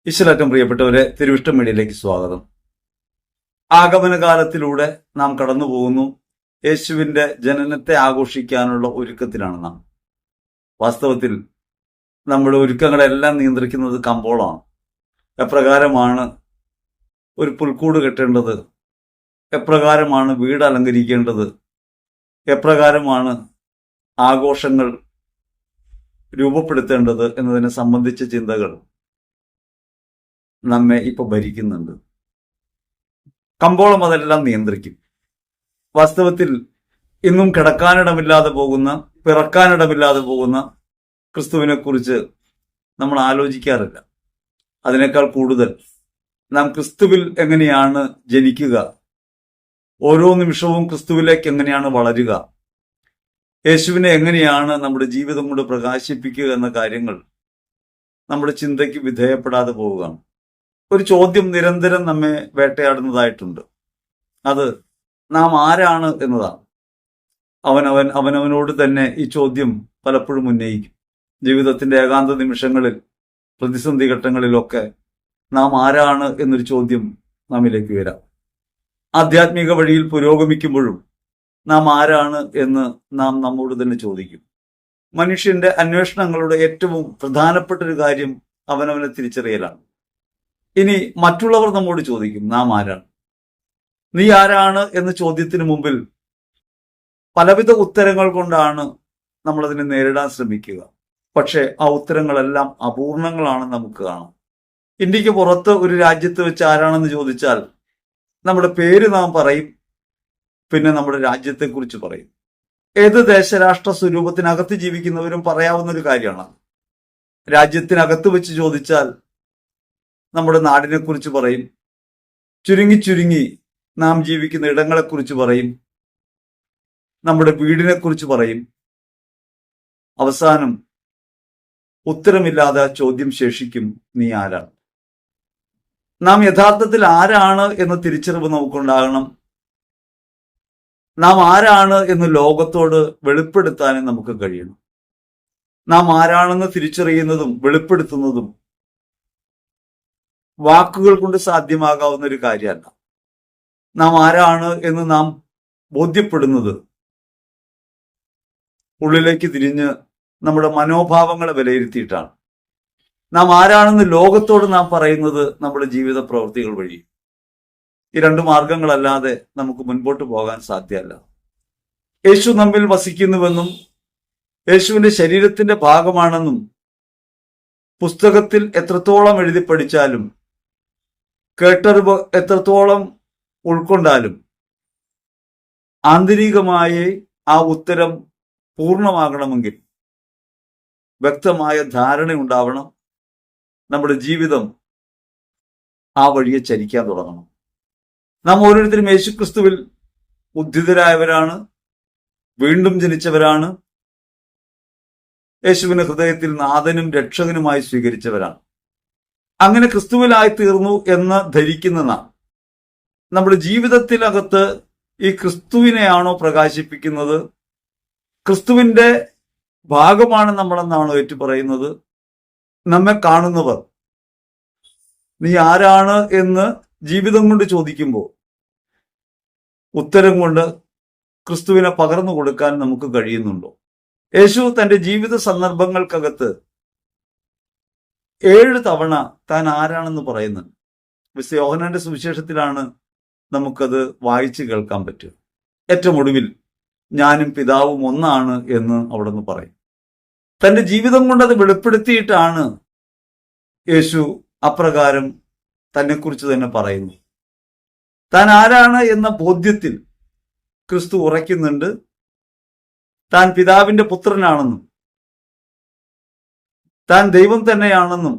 ഈശ്വരറ്റം പ്രിയപ്പെട്ടവരെ, തിരുവിഷ്ടം മീഡിയയിലേക്ക് സ്വാഗതം. ആഗമനകാലത്തിലൂടെ നാം കടന്നു പോകുന്നു. യേശുവിന്റെ ജനനത്തെ ആഘോഷിക്കാനുള്ള ഒരുക്കത്തിലാണ് നാം. വാസ്തവത്തിൽ നമ്മുടെ ഒരുക്കങ്ങളെല്ലാം നിയന്ത്രിക്കുന്നത് കമ്പോളമാണ്. എപ്രകാരമാണ് ഒരു പുൽക്കൂട് കെട്ടേണ്ടത്, എപ്രകാരമാണ് വീട് അലങ്കരിക്കേണ്ടത്, എപ്രകാരമാണ് ആഘോഷങ്ങൾ രൂപപ്പെടുത്തേണ്ടത് എന്നതിനെ സംബന്ധിച്ച ചിന്തകൾ നമ്മെ ഇപ്പൊ ഭരിക്കുന്നുണ്ട്. കമ്പോളം അതെല്ലാം നിയന്ത്രിക്കും. വാസ്തവത്തിൽ ഇന്നും കിടക്കാനിടമില്ലാതെ പോകുന്ന, പിറക്കാനിടമില്ലാതെ പോകുന്ന ക്രിസ്തുവിനെ കുറിച്ച് നമ്മൾ ആലോചിക്കാറില്ല. അതിനേക്കാൾ കൂടുതൽ നാം ക്രിസ്തുവിൽ എങ്ങനെയാണ് ജനിക്കുക, ഓരോ നിമിഷവും ക്രിസ്തുവിലേക്ക് എങ്ങനെയാണ് വളരുക, യേശുവിനെ എങ്ങനെയാണ് നമ്മുടെ ജീവിതം കൊണ്ട് പ്രകാശിപ്പിക്കുക എന്ന കാര്യങ്ങൾ നമ്മുടെ ചിന്തയ്ക്ക് വിധേയപ്പെടാതെ പോവുകയാണ്. ഒരു ചോദ്യം നിരന്തരം നമ്മെ വേട്ടയാടുന്നതായിട്ടുണ്ട്. അത് നാം ആരാണ് എന്നതാണ്. അവനവനോട് തന്നെ ഈ ചോദ്യം പലപ്പോഴും ഉന്നയിക്കും. ജീവിതത്തിന്റെ ഏകാന്ത നിമിഷങ്ങളിൽ, പ്രതിസന്ധി ഘട്ടങ്ങളിലൊക്കെ നാം ആരാണ് എന്നൊരു ചോദ്യം നമ്മിലേക്ക് വരാം. ആധ്യാത്മിക വഴിയിൽ പുരോഗമിക്കുമ്പോഴും നാം ആരാണ് എന്ന് നാം നമ്മോട് തന്നെ ചോദിക്കും. മനുഷ്യന്റെ അന്വേഷണങ്ങളുടെ ഏറ്റവും പ്രധാനപ്പെട്ട ഒരു കാര്യം അവനവനെ തിരിച്ചറിയലാണ്. ഇനി മറ്റുള്ളവർ നമ്മോട് ചോദിക്കും, നാം ആരാണ്, നീ ആരാണ് എന്ന ചോദ്യത്തിന് മുമ്പിൽ പലവിധ ഉത്തരങ്ങൾ കൊണ്ടാണ് നമ്മളതിനെ നേരിടാൻ ശ്രമിക്കുക. പക്ഷെ ആ ഉത്തരങ്ങളെല്ലാം അപൂർണങ്ങളാണെന്ന് നമുക്ക് കാണാം. ഇന്ത്യക്ക് പുറത്ത് ഒരു രാജ്യത്ത് വെച്ച് ആരാണെന്ന് ചോദിച്ചാൽ നമ്മുടെ പേര് നാം പറയും, പിന്നെ നമ്മുടെ രാജ്യത്തെക്കുറിച്ച് പറയും. ഏത് ദേശരാഷ്ട്ര സ്വരൂപത്തിനകത്ത് ജീവിക്കുന്നവരും പറയാവുന്ന ഒരു കാര്യമാണ്. രാജ്യത്തിനകത്ത് വെച്ച് ചോദിച്ചാൽ നമ്മുടെ നാടിനെ കുറിച്ച് പറയും, ചുരുങ്ങി നാം ജീവിക്കുന്ന ഇടങ്ങളെക്കുറിച്ച് പറയും, നമ്മുടെ വീടിനെ കുറിച്ച് പറയും. അവസാനം ഉത്തരമില്ലാതെ ചോദ്യം ശേഷിക്കും, നീ ആരാണ്? നാം യഥാർത്ഥത്തിൽ ആരാണ് എന്ന തിരിച്ചറിവ് നമുക്കുണ്ടാകണം. നാം ആരാണ് എന്ന് ലോകത്തോട് വെളിപ്പെടുത്താനും നമുക്ക് കഴിയണം. നാം ആരാണെന്ന് തിരിച്ചറിയുന്നതും വെളിപ്പെടുത്തുന്നതും വാക്കുകൾ കൊണ്ട് സാധ്യമാകാവുന്ന ഒരു കാര്യമല്ല. നാം ആരാണ് എന്ന് നാം ബോധ്യപ്പെടുന്നത് ഉള്ളിലേക്ക് തിരിഞ്ഞ് നമ്മുടെ മനോഭാവങ്ങളെ വിലയിരുത്തിയിട്ടാണ്. നാം ആരാണെന്ന് ലോകത്തോട് നാം പറയുന്നത് നമ്മുടെ ജീവിത പ്രവൃത്തികൾ വഴി. ഈ രണ്ട് മാർഗങ്ങളല്ലാതെ നമുക്ക് മുൻപോട്ട് പോകാൻ സാധ്യമല്ല. യേശു നമ്മിൽ വസിക്കുന്നുവെന്നും യേശുവിന്റെ ശരീരത്തിന്റെ ഭാഗമാണെന്നും പുസ്തകത്തിൽ എത്രത്തോളം എഴുതി പഠിച്ചാലും, കേട്ടറിവ് എത്രത്തോളം ഉൾക്കൊണ്ടാലും ആന്തരികമായി ആ ഉത്തരം പൂർണ്ണമാകണമെങ്കിൽ വ്യക്തമായ ധാരണയുണ്ടാവണം. നമ്മുടെ ജീവിതം ആ വഴിയെ ചരിക്കാൻ തുടങ്ങണം. നാം ഓരോരുത്തരും യേശുക്രിസ്തുവിൽ ഉദ്ധിതരായവരാണ്, വീണ്ടും ജനിച്ചവരാണ്, യേശുവിനെ ഹൃദയത്തിൽ നാഥനും രക്ഷകനുമായി സ്വീകരിച്ചവരാണ്. അങ്ങനെ ക്രിസ്തുവിലായി തീർന്നു എന്ന് ധരിക്കുന്ന നാം നമ്മുടെ ജീവിതത്തിനകത്ത് ഈ ക്രിസ്തുവിനെയാണോ പ്രകാശിപ്പിക്കുന്നത്, ക്രിസ്തുവിന്റെ ഭാഗമാണ് നമ്മളെന്നാണോ ഏറ്റുപറയുന്നത്? നമ്മെ കാണുന്നവർ നീ ആരാണ് എന്ന് ജീവിതം കൊണ്ട് ചോദിക്കുമ്പോൾ ഉത്തരം കൊണ്ട് ക്രിസ്തുവിനെ പകർന്നു കൊടുക്കാൻ നമുക്ക് കഴിയുന്നുണ്ടോ? യേശു തന്റെ ജീവിത സന്ദർഭങ്ങൾക്കകത്ത് 7 തവണ താൻ ആരാണെന്ന് പറയുന്നുണ്ട്. വിശുദ്ധ യോഹന്നാന്റെ സുവിശേഷത്തിലാണ് നമുക്കത് വായിച്ചു കേൾക്കാൻ പറ്റുക. ഏറ്റവും ഒടുവിൽ ഞാനും പിതാവും ഒന്നാണ് എന്ന് അവിടെ നിന്ന് പറയും. തന്റെ ജീവിതം കൊണ്ട് അത് വെളിപ്പെടുത്തിയിട്ടാണ് യേശു അപ്രകാരം തന്നെക്കുറിച്ച് തന്നെ പറയുന്നു. താൻ ആരാണ് എന്ന ബോധ്യത്തിൽ ക്രിസ്തു ഉറയ്ക്കുന്നുണ്ട്. താൻ പിതാവിന്റെ പുത്രനാണെന്നും താൻ ദൈവം തന്നെയാണെന്നും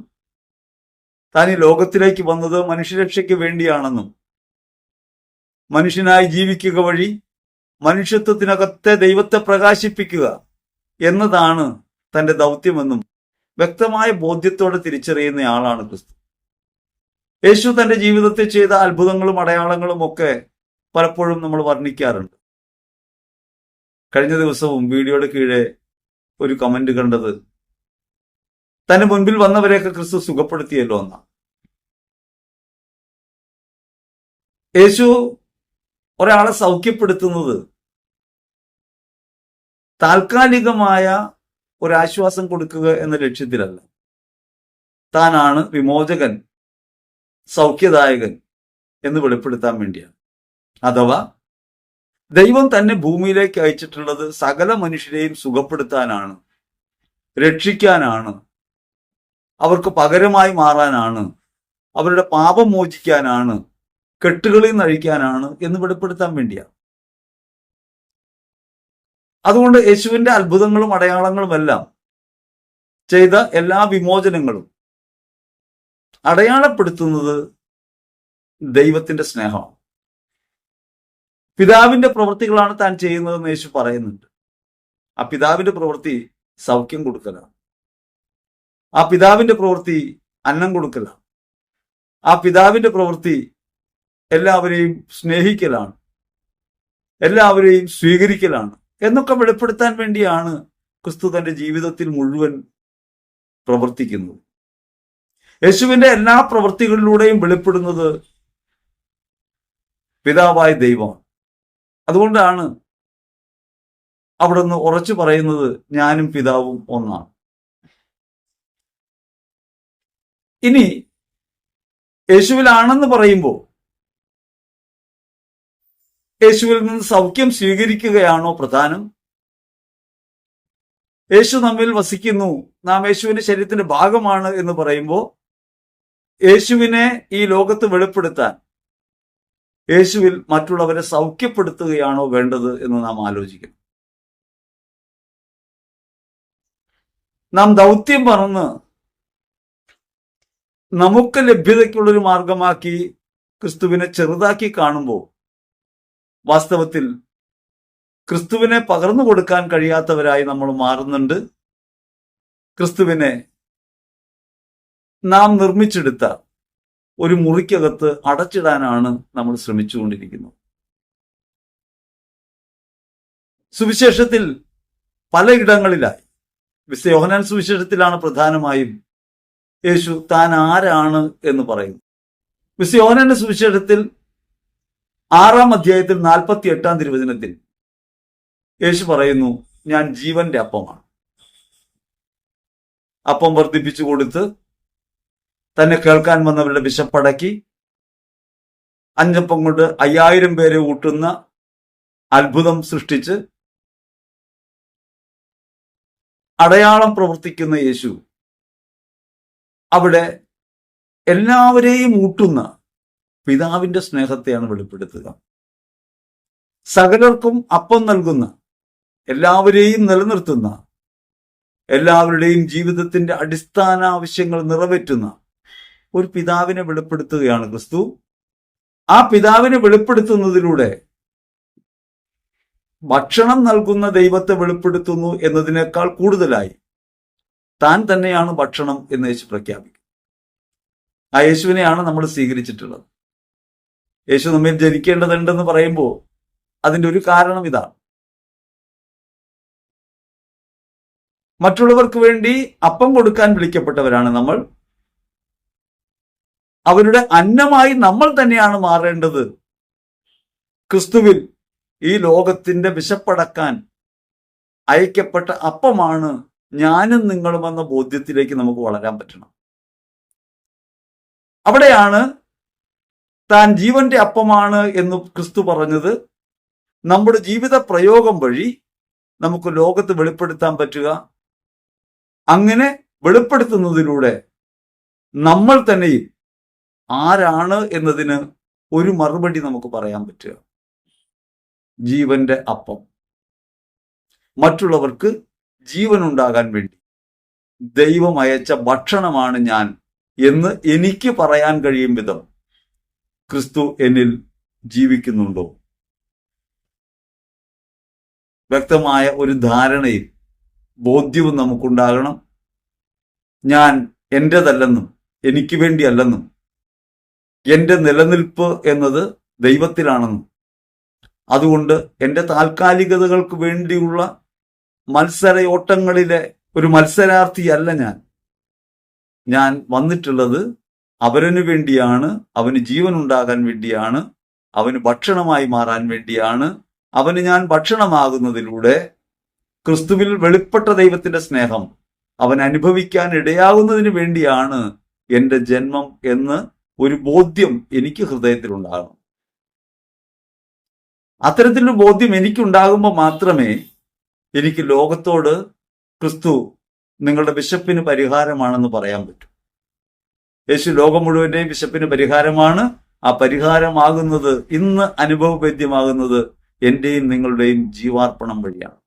താൻ ഈ ലോകത്തിലേക്ക് വന്നത് മനുഷ്യരക്ഷയ്ക്ക് വേണ്ടിയാണെന്നും മനുഷ്യനായി ജീവിക്കുക വഴി മനുഷ്യത്വത്തിനകത്തെ ദൈവത്തെ പ്രകാശിപ്പിക്കുക എന്നതാണ് തന്റെ ദൗത്യമെന്നും വ്യക്തമായ ബോധ്യത്തോടെ തിരിച്ചറിയുന്ന ആളാണ് ക്രിസ്തു. യേശു തന്റെ ജീവിതത്തിൽ ചെയ്ത അത്ഭുതങ്ങളും അടയാളങ്ങളും ഒക്കെ പലപ്പോഴും നമ്മൾ വർണ്ണിക്കാറുണ്ട്. കഴിഞ്ഞ ദിവസവും വീഡിയോയുടെ കീഴെ ഒരു കമന്റ് കണ്ടത് തന്റെ മുൻപിൽ വന്നവരെയൊക്കെ ക്രിസ്തു സുഖപ്പെടുത്തിയല്ലോ എന്നാണ്. യേശു ഒരാളെ സൗഖ്യപ്പെടുത്തുന്നത് താൽക്കാലികമായ ഒരാശ്വാസം കൊടുക്കുക എന്ന ലക്ഷ്യത്തിലല്ല. താനാണ് വിമോചകൻ, സൗഖ്യദായകൻ എന്ന് വെളിപ്പെടുത്താൻ വേണ്ടിയാണ്. അഥവാ ദൈവം തന്നെ ഭൂമിയിലേക്ക് അയച്ചിട്ടുള്ളത് സകല മനുഷ്യരെയും സുഖപ്പെടുത്താനാണ്, രക്ഷിക്കാനാണ്, അവർക്ക് പകരമായി മാറാനാണ്, അവരുടെ പാപം മോചിക്കാനാണ്, കെട്ടുകളിൽ നിന്ന് അഴിക്കാനാണ് എന്ന് വെളിപ്പെടുത്താൻ വേണ്ടിയാണ്. അതുകൊണ്ട് യേശുവിന്റെ അത്ഭുതങ്ങളും അടയാളങ്ങളുമെല്ലാം, ചെയ്ത എല്ലാ വിമോചനങ്ങളും അടയാളപ്പെടുത്തുന്നത് ദൈവത്തിന്റെ സ്നേഹമാണ്. പിതാവിന്റെ പ്രവൃത്തികളാണ് താൻ ചെയ്യുന്നതെന്ന് യേശു പറയുന്നുണ്ട്. ആ പിതാവിന്റെ പ്രവൃത്തി സൗഖ്യം കൊടുക്കലാണ്. ആ പിതാവിന്റെ പ്രവൃത്തി അന്നം കൊടുക്കലാണ്. ആ പിതാവിന്റെ പ്രവൃത്തി എല്ലാവരെയും സ്നേഹിക്കലാണ്, എല്ലാവരെയും സ്വീകരിക്കലാണ് എന്നൊക്കെ വെളിപ്പെടുത്താൻ വേണ്ടിയാണ് ക്രിസ്തു തന്റെ ജീവിതത്തിൽ മുഴുവൻ പ്രവർത്തിക്കുന്നത്. യേശുവിന്റെ എല്ലാ പ്രവൃത്തികളിലൂടെയും വെളിപ്പെടുന്നത് പിതാവായ ദൈവമാണ്. അതുകൊണ്ടാണ് അവിടുന്ന് ഉറച്ചു പറയുന്നത്, ഞാനും പിതാവും ഒന്നാണ്. ഇനി യേശുവിലാണെന്ന് പറയുമ്പോൾ യേശുവിൽ നിന്ന് സൗഖ്യം സ്വീകരിക്കുകയാണോ പ്രധാനം? യേശു നമ്മിൽ വസിക്കുന്നു, നാം യേശുവിന്റെ ശരീരത്തിന്റെ ഭാഗമാണ് എന്ന് പറയുമ്പോൾ യേശുവിനെ ഈ ലോകത്ത് വെളിപ്പെടുത്താൻ യേശുവിൽ മറ്റുള്ളവരെ സൗഖ്യപ്പെടുത്തുകയാണോ വേണ്ടത് എന്ന് നാം ആലോചിക്കണം. നാം ദൗത്യം പറഞ്ഞ് നമുക്ക് ലഭ്യതയ്ക്കുള്ളൊരു മാർഗമാക്കി ക്രിസ്തുവിനെ ചെറുതാക്കി കാണുമ്പോൾ വാസ്തവത്തിൽ ക്രിസ്തുവിനെ പകർന്നു കൊടുക്കാൻ കഴിയാത്തവരായി നമ്മൾ മാറുന്നുണ്ട്. ക്രിസ്തുവിനെ നാം നിർമ്മിച്ചെടുത്ത ഒരു മുറിക്കകത്ത് അടച്ചിടാനാണ് നമ്മൾ ശ്രമിച്ചുകൊണ്ടിരിക്കുന്നത്. സുവിശേഷത്തിൽ പലയിടങ്ങളിലായി, വിശുദ്ധ യോഹന്നാൻ സുവിശേഷത്തിലാണ് പ്രധാനമായും യേശു താൻ ആരാണ് എന്ന് പറയുന്നു. വിശുദ്ധ യോഹന്നാന്റെ സുവിശേഷത്തിൽ 6-ാം അധ്യായത്തിൽ 48-ാം തിരുവചനത്തിൽ യേശു പറയുന്നു, ഞാൻ ജീവന്റെ അപ്പമാണ്. അപ്പം വർദ്ധിപ്പിച്ചു കൊടുത്ത് തന്നെ കേൾക്കാൻ വന്നവരുടെ വിശപ്പടക്കി 5 അപ്പം കൊണ്ട് 5000 പേരെ ഊട്ടുന്ന അത്ഭുതം സൃഷ്ടിച്ച് അടയാളം പ്രവർത്തിക്കുന്ന യേശു അവിടെ എല്ലാവരെയും ഊട്ടുന്ന പിതാവിന്റെ സ്നേഹത്തെയാണ് വെളിപ്പെടുത്തുക. സകലർക്കും അപ്പം നൽകുന്ന, എല്ലാവരെയും നിലനിർത്തുന്ന, എല്ലാവരുടെയും ജീവിതത്തിന്റെ അടിസ്ഥാന ആവശ്യങ്ങൾ നിറവേറ്റുന്ന ഒരു പിതാവിനെ വെളിപ്പെടുത്തുകയാണ് ക്രിസ്തു. ആ പിതാവിനെ വെളിപ്പെടുത്തുന്നതിലൂടെ ഭക്ഷണം നൽകുന്ന ദൈവത്തെ വെളിപ്പെടുത്തുന്നു എന്നതിനേക്കാൾ കൂടുതലായി താൻ തന്നെയാണ് ഭക്ഷണം എന്ന് യേശു പ്രഖ്യാപിക്കും. ആ യേശുവിനെയാണ് നമ്മൾ സ്വീകരിച്ചിട്ടുള്ളത്. യേശു നമ്മിൽ ജനിക്കേണ്ടതുണ്ടെന്ന് പറയുമ്പോൾ അതിന്റെ ഒരു കാരണം ഇതാണ്. മറ്റുള്ളവർക്ക് വേണ്ടി അപ്പം കൊടുക്കാൻ വിളിക്കപ്പെട്ടവരാണ് നമ്മൾ. അവരുടെ അന്നമായി നമ്മൾ തന്നെയാണ് മാറേണ്ടത്. ക്രിസ്തുവിൽ ഈ ലോകത്തിന്റെ വിശപ്പടക്കാൻ അയക്കപ്പെട്ട അപ്പമാണ് ഞാനും നിങ്ങളും എന്ന ബോധ്യത്തിലേക്ക് നമുക്ക് വളരാൻ പറ്റണം. അവിടെയാണ് താൻ ജീവന്റെ അപ്പമാണ് എന്ന് ക്രിസ്തു പറഞ്ഞത് നമ്മുടെ ജീവിത പ്രയോഗം വഴി നമുക്ക് ലോകത്ത് വെളിപ്പെടുത്താൻ പറ്റുക. അങ്ങനെ വെളിപ്പെടുത്തുന്നതിലൂടെ നമ്മൾ തന്നെയും ആരാണ് എന്നതിന് ഒരു മറുപടി നമുക്ക് പറയാൻ പറ്റുക. ജീവന്റെ അപ്പം, മറ്റുള്ളവർക്ക് ജീവൻ ഉണ്ടാകാൻ വേണ്ടി ദൈവം അയച്ച ഭക്ഷണമാണ് ഞാൻ എന്ന് എനിക്ക് പറയാൻ കഴിയും വിധം ക്രിസ്തു എന്നിൽ ജീവിക്കുന്നുണ്ടോ? വ്യക്തമായ ഒരു ധാരണയും ബോധ്യവും നമുക്കുണ്ടാകണം. ഞാൻ എന്റേതല്ലെന്നും എനിക്ക് വേണ്ടിയല്ലെന്നും എന്റെ നിലനിൽപ്പ് എന്നത് ദൈവത്തിലാണെന്നും അതുകൊണ്ട് എന്റെ താൽക്കാലികതകൾക്ക് വേണ്ടിയുള്ള മത്സരയോട്ടങ്ങളിലെ ഒരു മത്സരാർത്ഥിയല്ല ഞാൻ വന്നിട്ടുള്ളത് അവരനു വേണ്ടിയാണ്, അവന് ജീവൻ ഉണ്ടാകാൻ വേണ്ടിയാണ്, അവന് ഭക്ഷണമായി മാറാൻ വേണ്ടിയാണ്. അവന് ഞാൻ ഭക്ഷണമാകുന്നതിലൂടെ ക്രിസ്തുവിൽ വെളിപ്പെട്ട ദൈവത്തിന്റെ സ്നേഹം അവൻ അനുഭവിക്കാൻ ഇടയാകുന്നതിന് വേണ്ടിയാണ് എന്റെ ജന്മം എന്ന് ഒരു ബോധ്യം എനിക്ക് ഹൃദയത്തിലുണ്ടാകണം. അത്തരത്തിലൊരു ബോധ്യം എനിക്കുണ്ടാകുമ്പോൾ മാത്രമേ എനിക്ക് ലോകത്തോട് ക്രിസ്തു നിങ്ങളുടെ വിശപ്പിന് പരിഹാരമാണെന്ന് പറയാൻ പറ്റൂ. യേശു ലോകം മുഴുവന്റെയും വിശപ്പിന് പരിഹാരമാണ്. ആ പരിഹാരമാകുന്നത്, ഇന്ന് അനുഭവവേദ്യമാകുന്നത് എന്റെയും നിങ്ങളുടെയും ജീവാർപ്പണം വഴിയാണ്.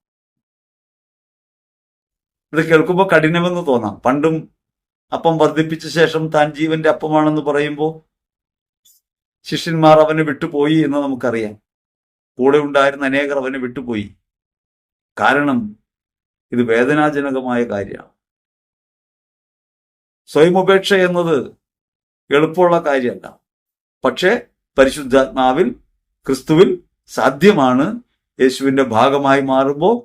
ഇത് കേൾക്കുമ്പോൾ കഠിനമെന്ന് തോന്നാം. പണ്ടും അപ്പം വർദ്ധിപ്പിച്ച ശേഷം താൻ ജീവന്റെ അപ്പമാണെന്ന് പറയുമ്പോൾ ശിഷ്യന്മാർ അവനെ വിട്ടുപോയി എന്ന് നമുക്കറിയാം. കൂടെ ഉണ്ടായിരുന്ന അനേകർ അവനെ വിട്ടുപോയി. കാരണം ഇത് വേദനാജനകമായ കാര്യമാണ്. സ്വയമുപേക്ഷ എന്നത് എളുപ്പമുള്ള കാര്യമല്ല. പക്ഷേ പരിശുദ്ധാത്മാവിൽ ക്രിസ്തുവിൽ സാധ്യമാണ്. യേശുവിന്റെ ഭാഗമായി മാറുമ്പോൾ,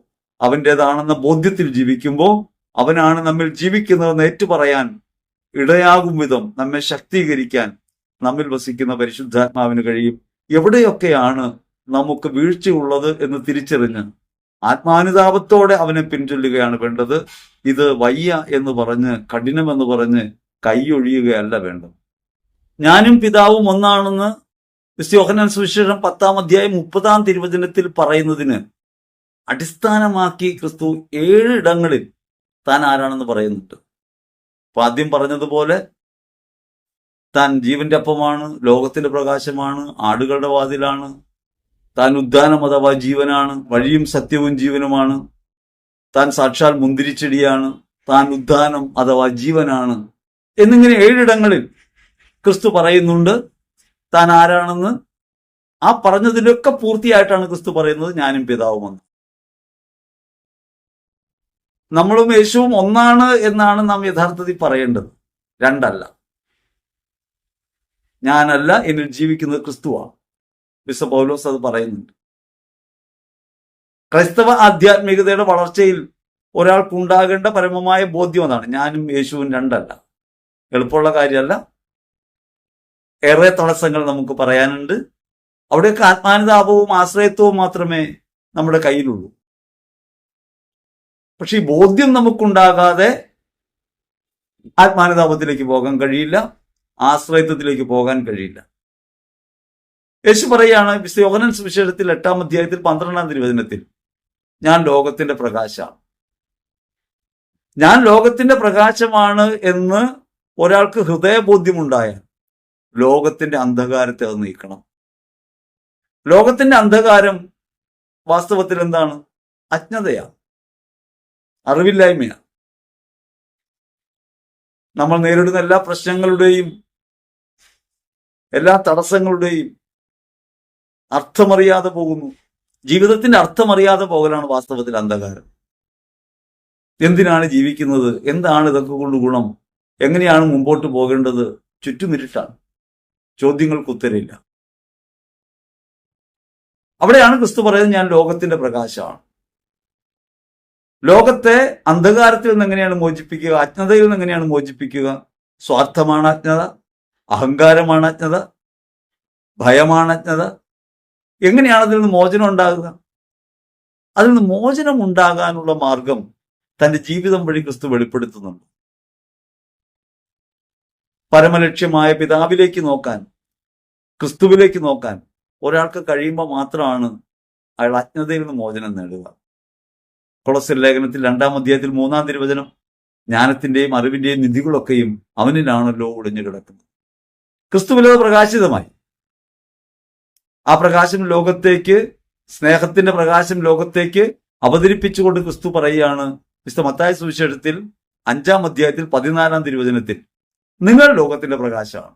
അവൻ്റെതാണെന്ന ബോധ്യത്തിൽ ജീവിക്കുമ്പോൾ, അവനാണ് നമ്മിൽ ജീവിക്കുന്നതെന്ന് ഏറ്റുപറയാൻ ഇടയാകും വിധം നമ്മെ ശക്തീകരിക്കാൻ നമ്മിൽ വസിക്കുന്ന പരിശുദ്ധാത്മാവിന് കഴിയും. എവിടെയൊക്കെയാണ് നമുക്ക് വീഴ്ചയുള്ളത് എന്ന് തിരിച്ചറിഞ്ഞ് ആത്മാനുതാപത്തോടെ അവനെ പിൻചൊല്ലുകയാണ് വേണ്ടത്. ഇത് വയ്യ എന്ന് പറഞ്ഞ്, കഠിനമെന്ന് പറഞ്ഞ് കൈയൊഴിയുകയല്ല വേണ്ടത്. ഞാനും പിതാവും ഒന്നാണെന്ന് യോഹന്നാൻ സുവിശേഷം 10-ാം അധ്യായം 30-ാം തിരുവചനത്തിൽ പറയുന്നതിന് അടിസ്ഥാനമാക്കി ക്രിസ്തു 7 ഇടങ്ങളിൽ താൻ ആരാണെന്ന് പറയുന്നുണ്ട്. അപ്പൊ ആദ്യം പറഞ്ഞതുപോലെ താൻ ജീവന്റെ അപ്പമാണ്, ലോകത്തിന്റെ പ്രകാശമാണ്, ആടുകളുടെ വാതിലാണ്, താൻ ഉദ്ധാനം അഥവാ ജീവനാണ്, വഴിയും സത്യവും ജീവനുമാണ്, താൻ സാക്ഷാൽ മുന്തിരിച്ചെടിയാണ്, താൻ ഉദ്ധാനം അഥവാ ജീവനാണ് എന്നിങ്ങനെ 7 ഇടങ്ങളിൽ ക്രിസ്തു പറയുന്നുണ്ട് താൻ ആരാണെന്ന്. ആ പറഞ്ഞതിലൊക്കെ പൂർത്തിയായിട്ടാണ് ക്രിസ്തു പറയുന്നത് ഞാനും പിതാവുമെന്ന്. നമ്മളും യേശുവും ഒന്നാണ് എന്നാണ് നാം യഥാർത്ഥത്തിൽ പറയേണ്ടത്, രണ്ടല്ല. ഞാനല്ല, എന്നിൽ ജീവിക്കുന്നത് ക്രിസ്തുവാണ്. വിശുദ്ധ പൗലോസ് അത് പറയുന്നുണ്ട്. ക്രൈസ്തവ ആധ്യാത്മികതയുടെ വളർച്ചയിൽ ഒരാൾക്കുണ്ടാകേണ്ട പരമമായ ബോധ്യം അതാണ്. ഞാനും യേശുവും രണ്ടല്ല. എളുപ്പമുള്ള കാര്യമല്ല. ഏറെ തടസ്സങ്ങൾ നമുക്ക് പറയാനുണ്ട്. അവിടെയൊക്കെ ആത്മാനുതാപവും ആശ്രയത്വവും മാത്രമേ നമ്മുടെ കയ്യിലുള്ളൂ. പക്ഷെ ഈ ബോധ്യം നമുക്കുണ്ടാകാതെ ആത്മാനുതാപത്തിലേക്ക് പോകാൻ കഴിയില്ല, ആശ്രയത്വത്തിലേക്ക് പോകാൻ കഴിയില്ല. യേശു പറയുകയാണ് വിശുദ്ധ യോഹന്നാൻ സുവിശേഷത്തിൽ 8-ാം അധ്യായത്തിൽ 12-ാം തിരുവചനത്തിൽ, ഞാൻ ലോകത്തിന്റെ പ്രകാശമാണ്. ഞാൻ ലോകത്തിന്റെ പ്രകാശമാണ് എന്ന് ഒരാൾക്ക് ഹൃദയബോധ്യമുണ്ടായാൽ ലോകത്തിന്റെ അന്ധകാരത്തെ അത് നീക്കണം. ലോകത്തിന്റെ അന്ധകാരം വാസ്തവത്തിൽ എന്താണ്? അജ്ഞതയാണ്, അറിവില്ലായ്മയാണ്. നമ്മൾ നേരിടുന്ന എല്ലാ പ്രശ്നങ്ങളുടെയും എല്ലാ തടസ്സങ്ങളുടെയും അർത്ഥമറിയാതെ പോകുന്നു. ജീവിതത്തിന്റെ അർത്ഥമറിയാതെ പോകലാണ് വാസ്തവത്തിൽ അന്ധകാരം. എന്തിനാണ് ജീവിക്കുന്നത്? എന്താണ് ഇതൊക്കെ കൊണ്ട് ഗുണം? എങ്ങനെയാണ് മുമ്പോട്ട് പോകേണ്ടത്? ചുറ്റുമിരുട്ടാണ്, ചോദ്യങ്ങൾക്ക് ഉത്തരമില്ല. അവിടെയാണ് ക്രിസ്തു പറയുന്നത് ഞാൻ ലോകത്തിന്റെ പ്രകാശമാണ്. ലോകത്തെ അന്ധകാരത്തിൽ നിന്ന് എങ്ങനെയാണ് മോചിപ്പിക്കുക? അജ്ഞതയിൽ നിന്ന് എങ്ങനെയാണ് മോചിപ്പിക്കുക? സ്വാർത്ഥമാണ് അജ്ഞത, അഹങ്കാരമാണ് അജ്ഞത, ഭയമാണ് അജ്ഞത. എങ്ങനെയാണ് അതിൽ നിന്ന് മോചനം ഉണ്ടാകുക? അതിൽ നിന്ന് മോചനം ഉണ്ടാകാനുള്ള മാർഗം തന്റെ ജീവിതം വഴി ക്രിസ്തു വെളിപ്പെടുത്തുന്നുണ്ട്. പരമലക്ഷ്യമായ പിതാവിലേക്ക് നോക്കാൻ, ക്രിസ്തുവിലേക്ക് നോക്കാൻ ഒരാൾക്ക് കഴിയുമ്പോൾ മാത്രമാണ് അയാൾ അജ്ഞതയിൽ നിന്ന് മോചനം നേടുക. കൊളോസ്യർ ലേഖനത്തിൽ 2-ാം അധ്യായത്തിൽ 3-ാം തിരുവചനം, ജ്ഞാനത്തിന്റെയും അറിവിന്റെയും നിധികളൊക്കെയും അവനിലാണല്ലോ ഒളിഞ്ഞു കിടക്കുന്നത്. ക്രിസ്തുവിലത് പ്രകാശിതമായി. ആ പ്രകാശം ലോകത്തേക്ക്, സ്നേഹത്തിന്റെ പ്രകാശം ലോകത്തേക്ക് അവതരിപ്പിച്ചുകൊണ്ട് ക്രിസ്തു പറയുകയാണ് വിശുദ്ധ മത്തായി സുവിശേഷത്തിൽ 5-ാം അധ്യായത്തിൽ 14-ാം തിരുവചനത്തിൽ, നിങ്ങൾ ലോകത്തിന്റെ പ്രകാശമാണ്.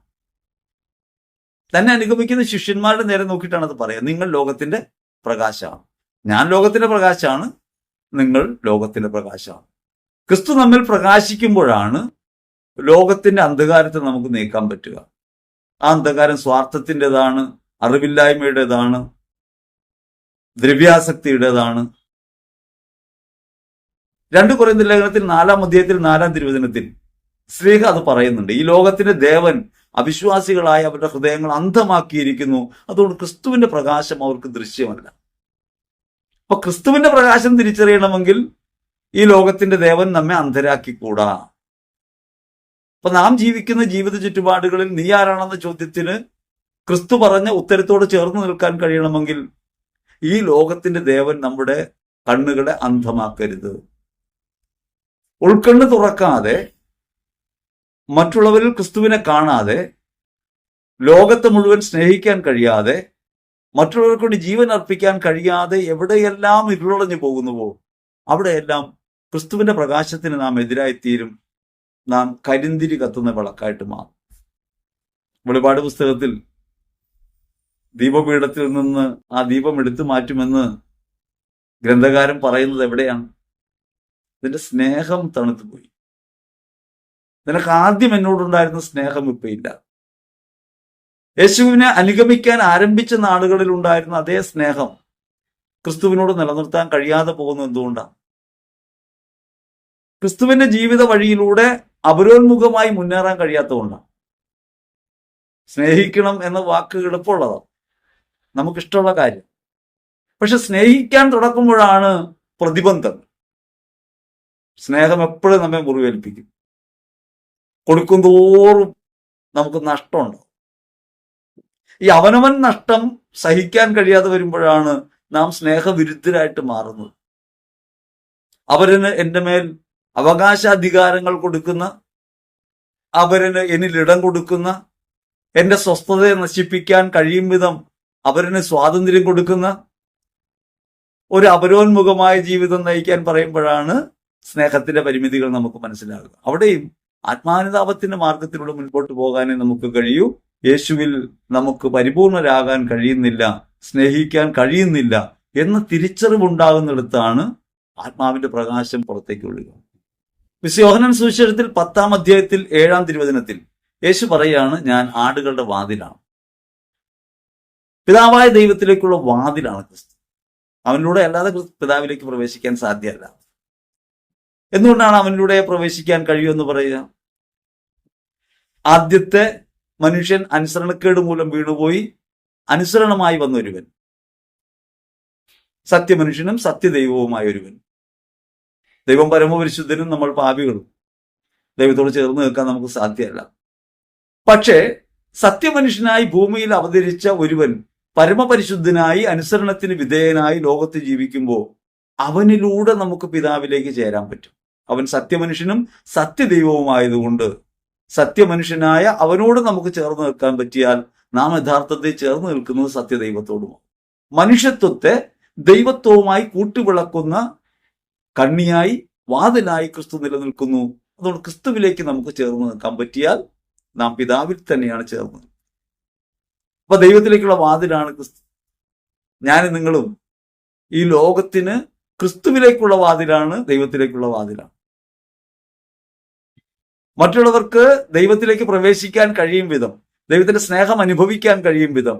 തന്നെ അനുഗമിക്കുന്ന ശിഷ്യന്മാരുടെ നേരെ നോക്കിയിട്ടാണ് അത് പറയുക. നിങ്ങൾ ലോകത്തിന്റെ പ്രകാശമാണ്. ഞാൻ ലോകത്തിന്റെ പ്രകാശമാണ്, നിങ്ങൾ ലോകത്തിന്റെ പ്രകാശമാണ്. ക്രിസ്തു നമ്മിൽ പ്രകാശിക്കുമ്പോഴാണ് ലോകത്തിന്റെ അന്ധകാരത്തെ നമുക്ക് നീക്കാൻ പറ്റുക. ആ അന്ധകാരം സ്വാർത്ഥത്തിൻ്റെതാണ്, അറിവില്ലായ്മയുടേതാണ്, ദ്രവ്യാസക്തിയുടേതാണ്. 2 കൊരിന്ത്യർ ലേഖനത്തിൽ 4-ാം അധ്യായത്തിൽ 4-ാം തിരുവചനത്തിൽ ശ്രീഹ അത് പറയുന്നുണ്ട്. ഈ ലോകത്തിന്റെ ദേവൻ അവിശ്വാസികളായ അവരുടെ ഹൃദയങ്ങൾ അന്ധമാക്കിയിരിക്കുന്നു. അതുകൊണ്ട് ക്രിസ്തുവിന്റെ പ്രകാശം അവർക്ക് ദൃശ്യമല്ല. അപ്പൊ ക്രിസ്തുവിന്റെ പ്രകാശം തിരിച്ചറിയണമെങ്കിൽ ഈ ലോകത്തിന്റെ ദേവൻ നമ്മെ അന്ധരാക്കിക്കൂടാ. അപ്പൊ നാം ജീവിക്കുന്ന ജീവിത ചുറ്റുപാടുകളിൽ നീ ആരാണെന്ന ചോദ്യത്തിന് ക്രിസ്തു പറഞ്ഞ ഉത്തരത്തോട് ചേർന്ന് നിൽക്കാൻ കഴിയണമെങ്കിൽ ഈ ലോകത്തിന്റെ ദേവൻ നമ്മുടെ കണ്ണുകളെ അന്ധമാക്കരുത്. ഉൾക്കണ്ണ് തുറക്കാതെ, മറ്റുള്ളവരിൽ ക്രിസ്തുവിനെ കാണാതെ, ലോകത്തെ മുഴുവൻ സ്നേഹിക്കാൻ കഴിയാതെ, മറ്റുള്ളവർക്ക് വേണ്ടി ജീവൻ അർപ്പിക്കാൻ കഴിയാതെ എവിടെയെല്ലാം ഇരുളടഞ്ഞു പോകുന്നുവോ അവിടെയെല്ലാം ക്രിസ്തുവിന്റെ പ്രകാശത്തിന് നാം എതിരായിത്തീരും. നാം കരിന്തിരി കത്തുന്ന വിളക്കായിട്ട് മാറും. വെളിപാട് പുസ്തകത്തിൽ ദീപപീഠത്തിൽ നിന്ന് ആ ദീപം എടുത്തു മാറ്റുമെന്ന് ഗ്രന്ഥകാരൻ പറയുന്നത് എവിടെയാണ്? നിന്റെ സ്നേഹം തണുത്തുപോയി. നിനക്ക് ആദ്യം എന്നോടുണ്ടായിരുന്ന സ്നേഹം ഇപ്പൊ ഇല്ല. യേശുവിനെ അനുഗമിക്കാൻ ആരംഭിച്ച നാളുകളിൽ ഉണ്ടായിരുന്ന അതേ സ്നേഹം ക്രിസ്തുവിനോട് നിലനിർത്താൻ കഴിയാതെ പോകുന്നത് എന്തുകൊണ്ടാണ്? ക്രിസ്തുവിന്റെ ജീവിത വഴിയിലൂടെ അപരോന്മുഖമായി മുന്നേറാൻ കഴിയാത്തതുകൊണ്ടാണ്. സ്നേഹിക്കണം എന്ന വാക്ക് എളുപ്പമുള്ളതാണ്, നമുക്കിഷ്ടമുള്ള കാര്യം. പക്ഷെ സ്നേഹിക്കാൻ തുടങ്ങുമ്പോഴാണ് പ്രതിബന്ധം. സ്നേഹം എപ്പോഴും നമ്മെ മുറിവേൽപ്പിക്കും. കൊടുക്കും തോറും നമുക്ക് നഷ്ടമുണ്ടാവും. ഈ അവനവൻ നഷ്ടം സഹിക്കാൻ കഴിയാതെ വരുമ്പോഴാണ് നാം സ്നേഹവിരുദ്ധരായിട്ട് മാറുന്നത്. അവരിന് എൻ്റെ മേൽ അവകാശാധികാരങ്ങൾ കൊടുക്കുന്ന, അവരിന് എന്നിൽ ഇടം കൊടുക്കുന്ന, എന്റെ സ്വസ്ഥതയെ നശിപ്പിക്കാൻ കഴിയും വിധം അവരിന് സ്വാതന്ത്ര്യം കൊടുക്കുന്ന ഒരു അപരോന്മുഖമായ ജീവിതം നയിക്കാൻ പറയുമ്പോഴാണ് സ്നേഹത്തിന്റെ പരിമിതികൾ നമുക്ക് മനസ്സിലാകുക. അവിടെയും ആത്മാനുതാപത്തിന്റെ മാർഗത്തിലൂടെ മുൻപോട്ട് പോകാനേ നമുക്ക് കഴിയൂ. യേശുവിൽ നമുക്ക് പരിപൂർണരാകാൻ കഴിയുന്നില്ല, സ്നേഹിക്കാൻ കഴിയുന്നില്ല എന്ന തിരിച്ചറിവുണ്ടാകുന്നിടത്താണ് ആത്മാവിന്റെ പ്രകാശം പുറത്തേക്ക് ഒഴുകുക. വിശുദ്ധ യോഹന്നാൻ സുവിശേഷത്തിൽ 10-ാം അധ്യായത്തിൽ 7-ാം തിരുവചനത്തിൽ യേശു പറയാണ്, ഞാൻ ആടുകളുടെ വാതിലാണ്. പിതാവായ ദൈവത്തിലേക്കുള്ള വാതിലാണ് ക്രിസ്തു. അവനിലൂടെ അല്ലാതെ പിതാവിലേക്ക് പ്രവേശിക്കാൻ സാധ്യമല്ല. എന്തുകൊണ്ടാണ് അവനിലൂടെ പ്രവേശിക്കാൻ കഴിയുമെന്ന് പറയുക? ആദ്യത്തെ മനുഷ്യൻ അനുസരണക്കേട് മൂലം വീണുപോയി അനുസരണമായി വന്നൊരുവൻ, സത്യമനുഷ്യനും സത്യദൈവവുമായ ഒരുവൻ. ദൈവം പരമപരിശുദ്ധനും നമ്മൾ പാപികളും. ദൈവത്തോട് ചേർന്ന് നിൽക്കാൻ നമുക്ക് സാധ്യമല്ല. പക്ഷേ സത്യമനുഷ്യനായി ഭൂമിയിൽ അവതരിച്ച ഒരുവൻ പരമപരിശുദ്ധനായി അനുസരണത്തിന് വിധേയനായി ലോകത്ത് ജീവിക്കുമ്പോൾ അവനിലൂടെ നമുക്ക് പിതാവിലേക്ക് ചേരാൻ പറ്റും. അവൻ സത്യമനുഷ്യനും സത്യദൈവവുമായതുകൊണ്ട് സത്യമനുഷ്യനായ അവനോട് നമുക്ക് ചേർന്ന് നിൽക്കാൻ പറ്റിയാൽ നാം യഥാർത്ഥത്തിൽ ചേർന്ന് നിൽക്കുന്നത് സത്യദൈവത്തോടുമാണ്. മനുഷ്യത്വത്തെ ദൈവത്വവുമായി കൂട്ടിവിളക്കുന്ന കണ്ണിയായി, വാതിലായി ക്രിസ്തു നിലനിൽക്കുന്നു. അതുകൊണ്ട് ക്രിസ്തുവിലേക്ക് നമുക്ക് ചേർന്ന് നിൽക്കാൻ പറ്റിയാൽ നാം പിതാവിൽ തന്നെയാണ് ചേർന്നത്. അപ്പൊ ദൈവത്തിലേക്കുള്ള വാതിലാണ് ക്രിസ്തു. ഞാനും നിങ്ങളും ഈ ലോകത്തിന് ക്രിസ്തുവിലേക്കുള്ള വാതിലാണ്, ദൈവത്തിലേക്കുള്ള വാതിലാണ്. മറ്റുള്ളവർക്ക് ദൈവത്തിലേക്ക് പ്രവേശിക്കാൻ കഴിയും വിധം, ദൈവത്തിന്റെ സ്നേഹം അനുഭവിക്കാൻ കഴിയും വിധം,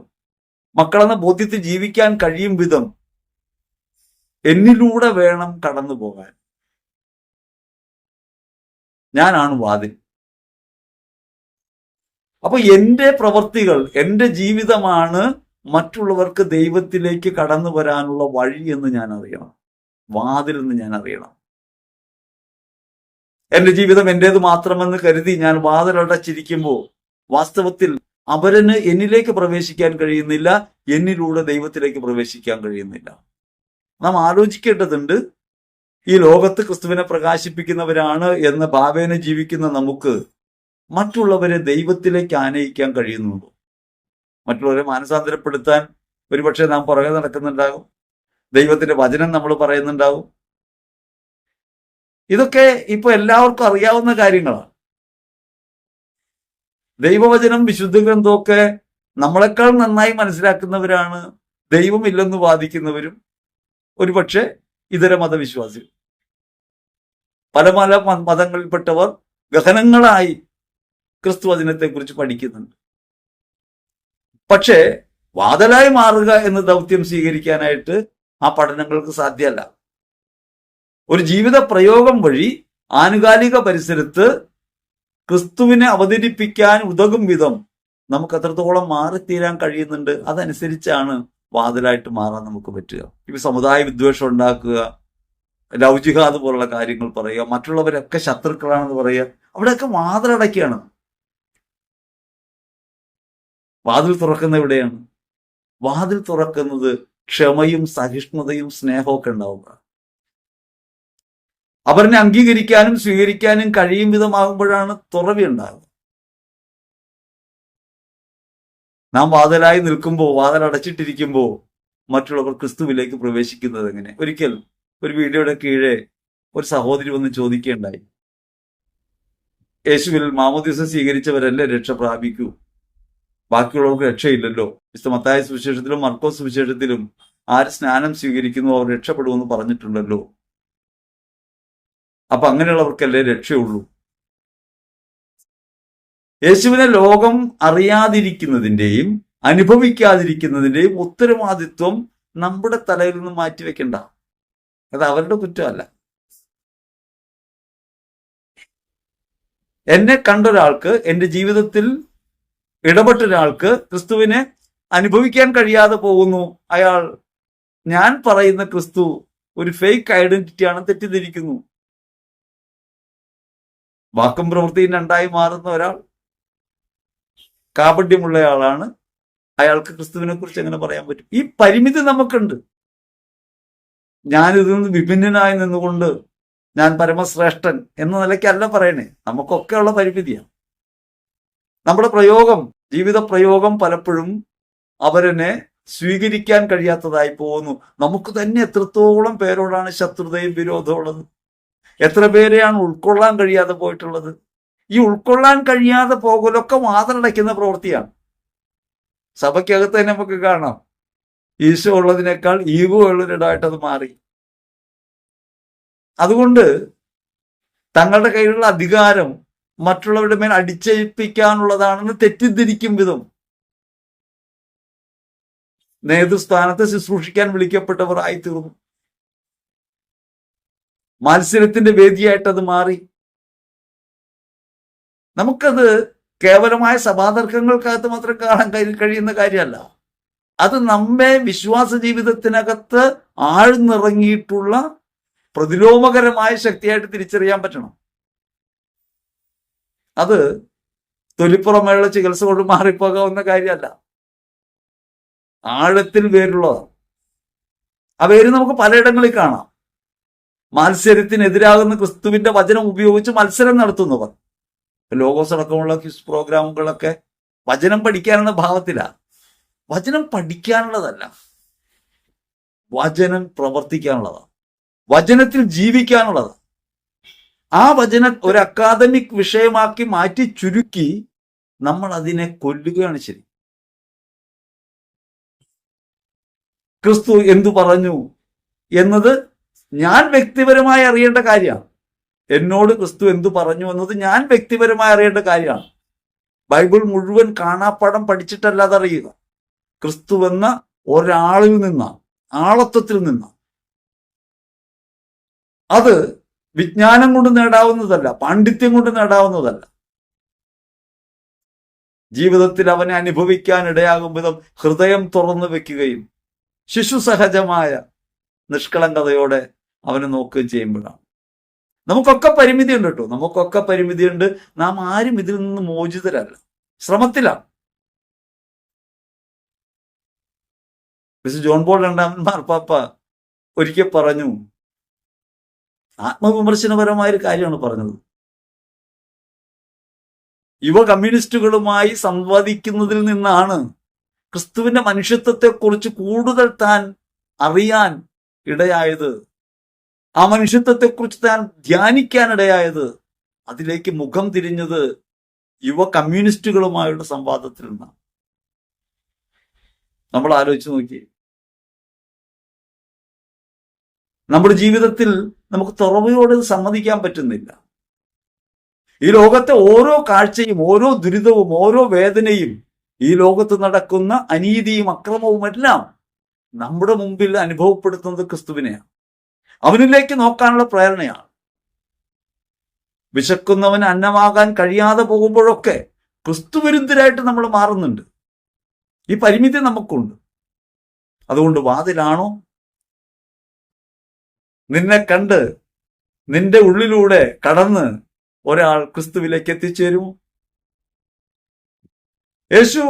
മക്കളെന്ന ബോധ്യത്തിൽ ജീവിക്കാൻ കഴിയും വിധം എന്നിലൂടെ വേണം കടന്നു പോകാൻ. ഞാനാണ് വാതിൽ. അപ്പൊ എന്റെ പ്രവൃത്തികൾ, എന്റെ ജീവിതമാണ് മറ്റുള്ളവർക്ക് ദൈവത്തിലേക്ക് കടന്നു വരാനുള്ള വഴി എന്ന് ഞാൻ അറിയണം, വാതിലെന്ന് ഞാൻ അറിയണം. എന്റെ ജീവിതം എന്റേത് മാത്രമെന്ന് കരുതി ഞാൻ വാതിലടച്ചിരിക്കുമ്പോൾ വാസ്തവത്തിൽ അവരന് എന്നിലേക്ക് പ്രവേശിക്കാൻ കഴിയുന്നില്ല, എന്നിലൂടെ ദൈവത്തിലേക്ക് പ്രവേശിക്കാൻ കഴിയുന്നില്ല. നാം ആലോചിക്കേണ്ടതുണ്ട്. ഈ ലോകത്ത് ക്രിസ്തുവിനെ പ്രകാശിപ്പിക്കുന്നവരാണ് എന്ന ഭാവേന ജീവിക്കുന്ന നമുക്ക് മറ്റുള്ളവരെ ദൈവത്തിലേക്ക് ആനയിക്കാൻ കഴിയുന്നുണ്ടോ? മറ്റുള്ളവരെ മാനസാന്തരപ്പെടുത്താൻ ഒരുപക്ഷെ നാം പുറകെ നടക്കുന്നുണ്ടാകും, ദൈവത്തിന്റെ വചനം നമ്മൾ പറയുന്നുണ്ടാകും. ഇതൊക്കെ ഇപ്പൊ എല്ലാവർക്കും അറിയാവുന്ന കാര്യങ്ങളാണ്. ദൈവവചനം, വിശുദ്ധ ഗ്രന്ഥമൊക്കെ നമ്മളെക്കാൾ നന്നായി മനസ്സിലാക്കുന്നവരാണ് ദൈവമില്ലെന്ന് വാദിക്കുന്നവരും ഒരുപക്ഷെ ഇതര മതവിശ്വാസികൾ. പല പല മതങ്ങളിൽപ്പെട്ടവർ ഗഹനങ്ങളായി ക്രിസ്തു വചനത്തെക്കുറിച്ച് പഠിക്കുന്നുണ്ട്. പക്ഷേ വാതിലായി മാറുക എന്ന ദൗത്യം സ്വീകരിക്കാനായിട്ട് ആ പഠനങ്ങൾക്ക് സാധ്യമല്ല. ഒരു ജീവിത പ്രയോഗം വഴി ആനുകാലിക പരിസരത്ത് ക്രിസ്തുവിനെ അവതരിപ്പിക്കാൻ ഉതകും വിധം നമുക്ക് എത്രത്തോളം മാറിത്തീരാൻ കഴിയുന്നുണ്ട്, അതനുസരിച്ചാണ് വാതിലായിട്ട് മാറാൻ നമുക്ക് പറ്റുക. ഇപ്പൊ സമുദായ വിദ്വേഷം ഉണ്ടാക്കുക, ലവ് ജിഹാദ് പോലുള്ള കാര്യങ്ങൾ പറയുക, മറ്റുള്ളവരൊക്കെ ശത്രുക്കളാണെന്ന് പറയുക, അവിടെയൊക്കെ വാതിലടയ്ക്കുകയാണ്. വാതിൽ തുറക്കുന്ന എവിടെയാണ്? വാതിൽ തുറക്കുന്നത് ക്ഷമയും സഹിഷ്ണുതയും സ്നേഹമൊക്കെ ഉണ്ടാവുക, അവരിനെ അംഗീകരിക്കാനും സ്വീകരിക്കാനും കഴിയും വിധമാകുമ്പോഴാണ് തുറവി ഉണ്ടാകുക. നാം വാതിലായി നിൽക്കുമ്പോൾ, വാതിലടച്ചിട്ടിരിക്കുമ്പോൾ മറ്റുള്ളവർ ക്രിസ്തുവിലേക്ക് പ്രവേശിക്കുന്നത് എങ്ങനെ? ഒരിക്കൽ ഒരു വീഡിയോയുടെ കീഴെ ഒരു സഹോദരി വന്ന് ചോദിക്കുകയുണ്ടായി, യേശുവിൽ മാമോദീസ സ്വീകരിച്ചവരല്ലേ രക്ഷ പ്രാപിക്കൂ, ബാക്കിയുള്ളവർക്ക് രക്ഷയില്ലല്ലോ? വിശുദ്ധ മത്തായി സുവിശേഷത്തിലും മർക്കോസ് സുവിശേഷത്തിലും ആര് സ്നാനം സ്വീകരിക്കുന്നു അവർ രക്ഷപ്പെടുമെന്ന് പറഞ്ഞിട്ടുണ്ടല്ലോ. അപ്പൊ അങ്ങനെയുള്ളവർക്കല്ലേ രക്ഷയുള്ളൂ? യേശുവിനെ ലോകം അറിയാതിരിക്കുന്നതിന്റെയും അനുഭവിക്കാതിരിക്കുന്നതിന്റെയും ഉത്തരവാദിത്വം നമ്മുടെ തലയിൽ നിന്ന് മാറ്റിവെക്കണ്ട. അത് അവരുടെ കുറ്റമല്ല. എന്നെ കണ്ടൊരാൾക്ക്, എന്റെ ജീവിതത്തിൽ ഇടപെട്ട ഒരാൾക്ക് ക്രിസ്തുവിനെ അനുഭവിക്കാൻ കഴിയാതെ പോകുന്നു. അയാൾ ഞാൻ പറയുന്ന ക്രിസ്തു ഒരു ഫേക്ക് ഐഡന്റിറ്റിയാണ്, തെറ്റിദ്ധരിക്കുന്നു. വാക്കും പ്രവൃത്തിയും രണ്ടായി മാറുന്ന ഒരാൾ, കാപട്യമുള്ളയാളാണ്, അയാൾക്ക് ക്രിസ്തുവിനെ കുറിച്ച് എങ്ങനെ പറയാൻ പറ്റും? ഈ പരിമിതി നമുക്കുണ്ട്. ഞാനിതിൽ നിന്ന് വിഭിന്നനായി നിന്നുകൊണ്ട് ഞാൻ പരമശ്രേഷ്ഠൻ എന്ന നിലയ്ക്കല്ല പറയണേ. നമുക്കൊക്കെ ഉള്ള പരിമിതിയാണ്. നമ്മുടെ പ്രയോഗം, ജീവിത പ്രയോഗം പലപ്പോഴും അവരെന്നെ സ്വീകരിക്കാൻ കഴിയാത്തതായി പോകുന്നു. നമുക്ക് തന്നെ എത്രത്തോളം പേരോടാണ് ശത്രുതയും വിരോധവും ഉള്ളത്, എത്ര പേരെയാണ് ഉൾക്കൊള്ളാൻ കഴിയാതെ പോയിട്ടുള്ളത്. ഈ ഉൾക്കൊള്ളാൻ കഴിയാതെ പോകലൊക്കെ വാതിലടയ്ക്കുന്ന പ്രവൃത്തിയാണ്. സഭയ്ക്കകത്ത് തന്നെ നമുക്ക് കാണാം, ഈശോ ഉള്ളതിനേക്കാൾ ഈഗോ ഉള്ളവരിടായിട്ട് അത് മാറി. അതുകൊണ്ട് തങ്ങളുടെ കയ്യിലുള്ള അധികാരം മറ്റുള്ളവരുടെ മേൽ അടിച്ചേൽപ്പിക്കാനുള്ളതാണെന്ന് തെറ്റിദ്ധരിക്കും വിധം നേതൃസ്ഥാനത്ത് ശുശ്രൂഷിക്കാൻ വിളിക്കപ്പെട്ടവർ ആയിത്തീർന്നു. മത്സരത്തിന്റെ വേദിയായിട്ട് അത് മാറി. നമുക്കത് കേവലമായ സഭാതർക്കങ്ങൾക്കകത്ത് മാത്രം കാണാൻ കഴിയുന്ന കാര്യമല്ല. അത് നമ്മെ വിശ്വാസ ജീവിതത്തിനകത്ത് ആഴ്ന്നിറങ്ങിയിട്ടുള്ള പ്രതിലോമകരമായ ശക്തിയായിട്ട് തിരിച്ചറിയാൻ പറ്റണം. അത് തൊലിപ്പുറമേയുള്ള ചികിത്സ കൊണ്ട് മാറിപ്പോകാവുന്ന കാര്യമല്ല, ആഴത്തിൽ വേരുള്ളതാണ്. ആ വേര് നമുക്ക് പലയിടങ്ങളിൽ കാണാം. മത്സരത്തിനെതിരാകുന്ന ക്രിസ്തുവിന്റെ വചനം ഉപയോഗിച്ച് മത്സരം നടത്തുന്നവർ, ലോഗോസ് അടക്കമുള്ള ക്വിസ് പ്രോഗ്രാമുകളൊക്കെ വചനം പഠിക്കാനുള്ള ഭാവത്തിലാണ്. വചനം പഠിക്കാനുള്ളതല്ല, വചനം പ്രവർത്തിക്കാനുള്ളതാണ്, വചനത്തിൽ ജീവിക്കാനുള്ളതാണ്. ആ വചനം ഒരു അക്കാദമിക് വിഷയമാക്കി മാറ്റി ചുരുക്കി നമ്മൾ അതിനെ കൊല്ലുകയാണ് ശരി. ക്രിസ്തു എന്തു പറഞ്ഞു എന്നത് ഞാൻ വ്യക്തിപരമായി അറിയേണ്ട കാര്യമാണ്. എന്നോട് ക്രിസ്തു എന്തു പറഞ്ഞു എന്നത് ഞാൻ വ്യക്തിപരമായി അറിയേണ്ട കാര്യമാണ്. ബൈബിൾ മുഴുവൻ കാണാപ്പാഠം പഠിച്ചിട്ടല്ല അതറിയുക. ക്രിസ്തു എന്ന ഒരാളിൽ നിന്നാണ്, ആളത്വത്തിൽ നിന്നാണ്. അത് വിജ്ഞാനം കൊണ്ട് നേടാവുന്നതല്ല, പാണ്ഡിത്യം കൊണ്ട് നേടാവുന്നതല്ല. ജീവിതത്തിൽ അവനെ അനുഭവിക്കാൻ ഇടയാകും വിധം ഹൃദയം തുറന്നു വെക്കുകയും ശിശുസഹജമായ നിഷ്കളങ്കതയോടെ അവനെ നോക്കുകയും ചെയ്യുമ്പോഴാണ്. നമുക്കൊക്കെ പരിമിതിയുണ്ട് കേട്ടോ, നമുക്കൊക്കെ പരിമിതിയുണ്ട്. നാം ആരും ഇതിൽ നിന്ന് മോചിതരല്ല, ശ്രമത്തിലാണ്. മിസ്റ്റർ ജോൺ പോൾ രണ്ടാമൻ മാർപ്പാപ്പ ഒരിക്കൽ പറഞ്ഞു, ആത്മവിമർശനപരമായ ഒരു കാര്യമാണ് പറഞ്ഞത്. യുവ കമ്മ്യൂണിസ്റ്റുകളുമായി സംവാദിക്കുന്നതിൽ നിന്നാണ് ക്രിസ്തുവിന്റെ മനുഷ്യത്വത്തെക്കുറിച്ച് കൂടുതൽ താൻ അറിയാൻ ഇടയായത്, ആ മനുഷ്യത്വത്തെക്കുറിച്ച് താൻ ധ്യാനിക്കാനിടയായത്. അതിലേക്ക് മുഖം തിരിഞ്ഞത് യുവ കമ്മ്യൂണിസ്റ്റുകളുമായുള്ള സംവാദത്തിൽ നിന്നാണ്. നമ്മൾ ആലോചിച്ച് നോക്കി, നമ്മുടെ ജീവിതത്തിൽ നമുക്ക് തുറവയോട് സമ്മതിക്കാൻ പറ്റുന്നില്ല. ഈ ലോകത്തെ ഓരോ കാഴ്ചയും, ഓരോ ദുരിതവും, ഓരോ വേദനയും, ഈ ലോകത്ത് നടക്കുന്ന അനീതിയും അക്രമവും എല്ലാം നമ്മുടെ മുമ്പിൽ അനുഭവപ്പെടുത്തുന്നത് ക്രിസ്തുവിനെയാണ്. അവനിലേക്ക് നോക്കാനുള്ള പ്രേരണയാണ്. വിശക്കുന്നവന് അന്നമാകാൻ കഴിയാതെ പോകുമ്പോഴൊക്കെ ക്രിസ്തുവിരുദ്ധരായിട്ട് നമ്മൾ മാറുന്നുണ്ട്. ഈ പരിമിതി നമുക്കുണ്ട്. അതുകൊണ്ട് വാതിലാണോ? നിന്നെ കണ്ട് നിന്റെ ഉള്ളിലൂടെ കടന്ന് ഒരാൾ ക്രിസ്തുവിലേക്ക് എത്തിച്ചേരുമോ? യേശു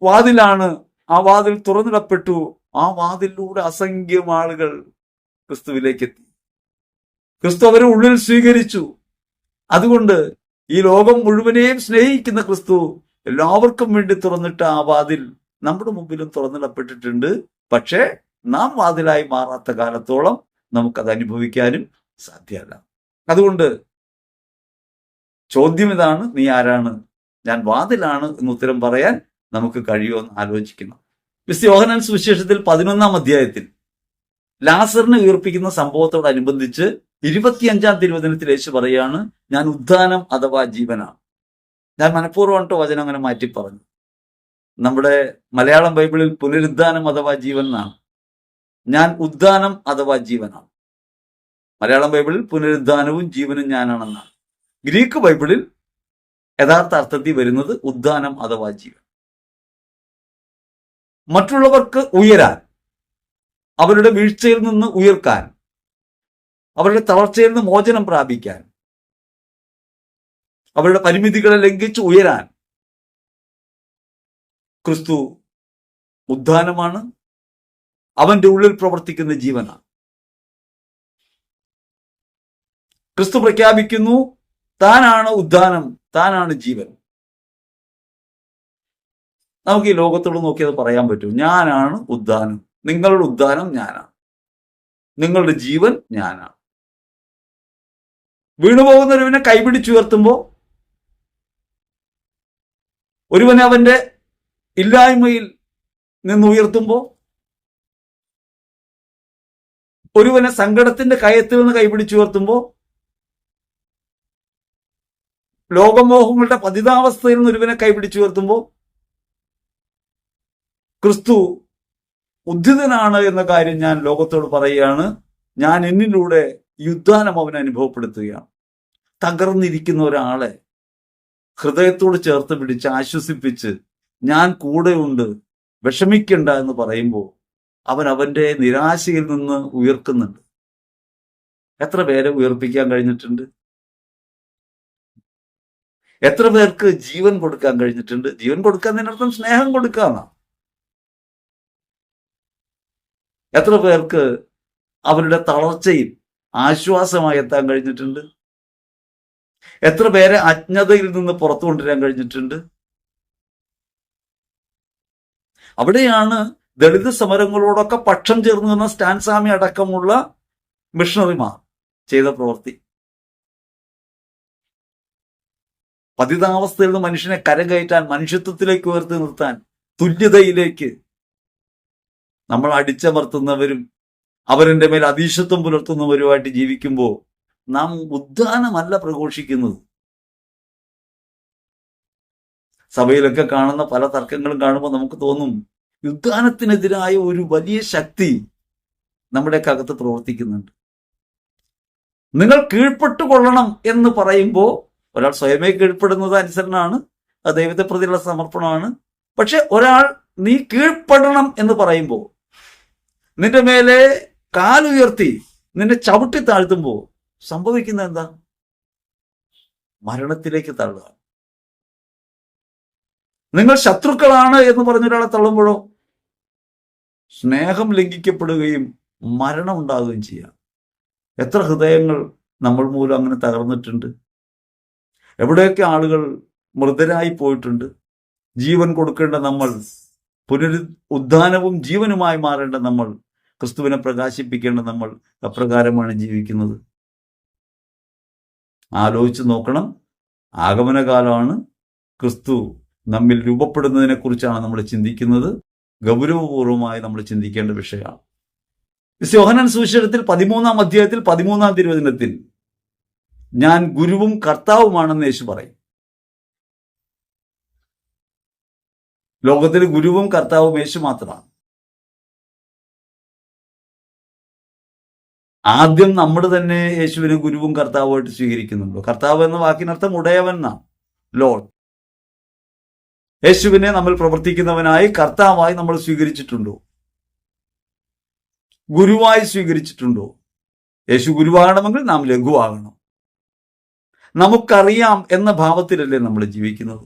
വാതിലാണ്. ആ വാതിൽ തുറന്നിടപ്പെട്ടു. ആ വാതിലൂടെ അസംഖ്യം ആളുകൾ ക്രിസ്തുവിലേക്ക് എത്തി. ക്രിസ്തു അവരെ ഉള്ളിൽ സ്വീകരിച്ചു. അതുകൊണ്ട് ഈ ലോകം മുഴുവനെയും സ്നേഹിക്കുന്ന ക്രിസ്തു എല്ലാവർക്കും വേണ്ടി തുറന്നിട്ട ആ വാതിൽ നമ്മുടെ മുമ്പിലും തുറന്നിടപ്പെട്ടിട്ടുണ്ട്. പക്ഷേ നാം വാതിലായി മാറാത്ത കാലത്തോളം നമുക്കത് അനുഭവിക്കാനും സാധ്യമല്ല. അതുകൊണ്ട് ചോദ്യം ഇതാണ്, നീ ആരാണ്? ഞാൻ വാതിലാണ് എന്ന് ഉത്തരം പറയാൻ നമുക്ക് കഴിയുമെന്ന് ആലോചിക്കണം. വിശുദ്ധ യോഹന്നാൻ സുവിശേഷത്തിൽ 11-ാം അധ്യായത്തിൽ ലാസറിനെ ഉയർപ്പിക്കുന്ന സംഭവത്തോടനുബന്ധിച്ച് 25-ാം തിരുവചനത്തിൽ യേശു പറയാണ്, ഞാൻ ഉദ്ധാനം അഥവാ ജീവനാണ്. ഞാൻ മനഃപൂർവ്വം വചനം അങ്ങനെ മാറ്റി പറഞ്ഞു. നമ്മുടെ മലയാളം ബൈബിളിൽ പുനരുദ്ധാനം അഥവാ ജീവൻ എന്നാണ്. ഞാൻ ഉദ്ധാനം അഥവാ ജീവനാണ്. മലയാളം ബൈബിളിൽ പുനരുദ്ധാനവും ജീവനും ഞാനാണെന്നാണ്. ഗ്രീക്ക് ബൈബിളിൽ യഥാർത്ഥ അർത്ഥത്തിൽ വരുന്നത് ഉദ്ധാനം അഥവാ ജീവൻ. മറ്റുള്ളവർക്ക് ഉയരാൻ, അവരുടെ വീഴ്ചയിൽ നിന്ന് ഉയർക്കാൻ, അവരുടെ തളർച്ചയിൽ നിന്ന് മോചനം പ്രാപിക്കാൻ, അവരുടെ പരിമിതികളെ ലംഘിച്ച് ഉയരാൻ ക്രിസ്തു ഉദ്ധാനമാണ്. അവന്റെ ഉള്ളിൽ പ്രവർത്തിക്കുന്ന ജീവനാണ്. ക്രിസ്തു പ്രഖ്യാപിക്കുന്നു, താനാണ് ഉദ്ധാനം, താനാണ് ജീവൻ. നമുക്ക് ഈ ലോകത്തോട് നോക്കിയത് പറയാൻ പറ്റും, ഞാനാണ് ഉദ്ധാനം, നിങ്ങളുടെ ഉദ്ധാനം ഞാനാണ്, നിങ്ങളുടെ ജീവൻ ഞാനാണ്. വീണുപോകുന്ന ഒരുവനെ കൈപിടിച്ചുയർത്തുമ്പോൾ, ഒരുവനെ അവന്റെ ഇല്ലായ്മയിൽ നിന്ന് ഉയർത്തുമ്പോൾ, ഒരുവനെ സങ്കടത്തിന്റെ കയത്തിൽ നിന്ന് കൈപിടിച്ചുയർത്തുമ്പോൾ, ലോകമോഹങ്ങളുടെ പതിതാവസ്ഥയിൽ നിന്ന് ഒരുവനെ കൈപിടിച്ചുയർത്തുമ്പോൾ, ക്രിസ്തു ഉദ്ധിതനാണ് എന്ന കാര്യം ഞാൻ ലോകത്തോട് പറയുകയാണ്. ഞാൻ എന്നിലൂടെ യുദ്ധാനം അവനെ അനുഭവപ്പെടുത്തുകയാണ്. തകർന്നിരിക്കുന്ന ഒരാളെ ഹൃദയത്തോട് ചേർത്ത് പിടിച്ച് ആശ്വസിപ്പിച്ച് ഞാൻ കൂടെയുണ്ട്, വിഷമിക്കണ്ട എന്ന് പറയുമ്പോൾ അവൻ അവന്റെ നിരാശയിൽ നിന്ന് ഉയർക്കുന്നുണ്ട്. എത്ര പേരെ ഉയർപ്പിക്കാൻ കഴിഞ്ഞിട്ടുണ്ട്? എത്ര പേർക്ക് ജീവൻ കൊടുക്കാൻ കഴിഞ്ഞിട്ടുണ്ട്? ജീവൻ കൊടുക്കാന്നതിനർത്ഥം സ്നേഹം കൊടുക്കാന്നാ. എത്ര പേർക്ക് അവരുടെ തളർച്ചയിൽ ആശ്വാസമായി എത്താൻ കഴിഞ്ഞിട്ടുണ്ട്? എത്ര പേരെ അജ്ഞതയിൽ നിന്ന് പുറത്തു കൊണ്ടുവരാൻ കഴിഞ്ഞിട്ടുണ്ട്? അവിടെയാണ് ദളിത് സമരങ്ങളോടൊക്കെ പക്ഷം ചേർന്ന് നിന്ന സ്റ്റാൻ സ്വാമി അടക്കമുള്ള മിഷണറിമാർ ചെയ്ത പ്രവൃത്തി. പതിതാവസ്ഥയിൽ നിന്ന് മനുഷ്യനെ കരകയറ്റാൻ, മനുഷ്യത്വത്തിലേക്ക് ഉയർത്തി നിർത്താൻ, തുല്യതയിലേക്ക്. നമ്മൾ അടിച്ചമർത്തുന്നവരും അവരുടെ മേൽ അധീശത്വം പുലർത്തുന്നവരുമായിട്ട് ജീവിക്കുമ്പോൾ നാം ഉദ്ധാനമല്ല പ്രഘോഷിക്കുന്നത്. സഭയിലൊക്കെ കാണുന്ന പല തർക്കങ്ങളും കാണുമ്പോൾ നമുക്ക് തോന്നും, യുദ്ധാനത്തിനെതിരായ ഒരു വലിയ ശക്തി നമ്മുടെയൊക്കെ അകത്ത് പ്രവർത്തിക്കുന്നുണ്ട്. നിങ്ങൾ കീഴ്പ്പെട്ടു കൊള്ളണം എന്ന് പറയുമ്പോൾ ഒരാൾ സ്വയമേ കീഴ്പ്പെടുന്നത് അനുസരണമാണ്, അത് ദൈവത്തെ പ്രതിയുള്ള സമർപ്പണമാണ്. പക്ഷെ ഒരാൾ നീ കീഴ്പ്പെടണം എന്ന് പറയുമ്പോൾ, നിന്റെ മേലെ കാലുയർത്തി നിന്നെ ചവിട്ടി താഴ്ത്തുമ്പോൾ സംഭവിക്കുന്ന എന്താ? മരണത്തിലേക്ക് തള്ളുക. നിങ്ങൾ ശത്രുക്കളാണ് എന്ന് പറഞ്ഞൊരാളെ തള്ളുമ്പോഴോ സ്നേഹം ലംഘിക്കപ്പെടുകയും മരണം ഉണ്ടാവുകയും ചെയ്യാം. എത്ര ഹൃദയങ്ങൾ നമ്മൾ മൂലം അങ്ങനെ തകർന്നിട്ടുണ്ട്. എവിടെയൊക്കെ ആളുകൾ മൃതരായി പോയിട്ടുണ്ട്. ജീവൻ കൊടുക്കേണ്ട നമ്മൾ, ഉദ്ധാനവും ജീവനുമായി മാറേണ്ട നമ്മൾ, ക്രിസ്തുവിനെ പ്രകാശിപ്പിക്കേണ്ട നമ്മൾ അപ്രകാരമാണ് ജീവിക്കുന്നത്. ആലോചിച്ച് നോക്കണം. ആഗമനകാലമാണ്. ക്രിസ്തു നമ്മിൽ രൂപപ്പെടുന്നതിനെ കുറിച്ചാണ് നമ്മൾ ചിന്തിക്കുന്നത്. ഗൗരവപൂർവമായി നമ്മൾ ചിന്തിക്കേണ്ട വിഷയമാണ്. യോഹന്നാൻ സുവിശേഷത്തിൽ 13-ാം അധ്യായത്തിൽ 13-ാം തിരുവചനത്തിൽ ഞാൻ ഗുരുവും കർത്താവുമാണെന്ന് യേശു പറയും. ലോകത്തിൽ ഗുരുവും കർത്താവും യേശു മാത്രമാണ്. ആദ്യം നമ്മൾ തന്നെ യേശുവിനെ ഗുരുവും കർത്താവുമായിട്ട് സ്വീകരിക്കുന്നുണ്ടോ? കർത്താവ് എന്ന വാക്കിനർത്ഥം ഉടയവൻ എന്നാണ്, ലോർഡ്. യേശുവിനെ നമ്മൾ പ്രവർത്തിക്കുന്നവനായി കർത്താവായി നമ്മൾ സ്വീകരിച്ചിട്ടുണ്ടോ? ഗുരുവായി സ്വീകരിച്ചിട്ടുണ്ടോ? യേശു ഗുരുവാകണമെങ്കിൽ നാം ലഘുവാകണം. നമുക്കറിയാം എന്ന ഭാവത്തിലല്ലേ നമ്മൾ ജീവിക്കുന്നത്?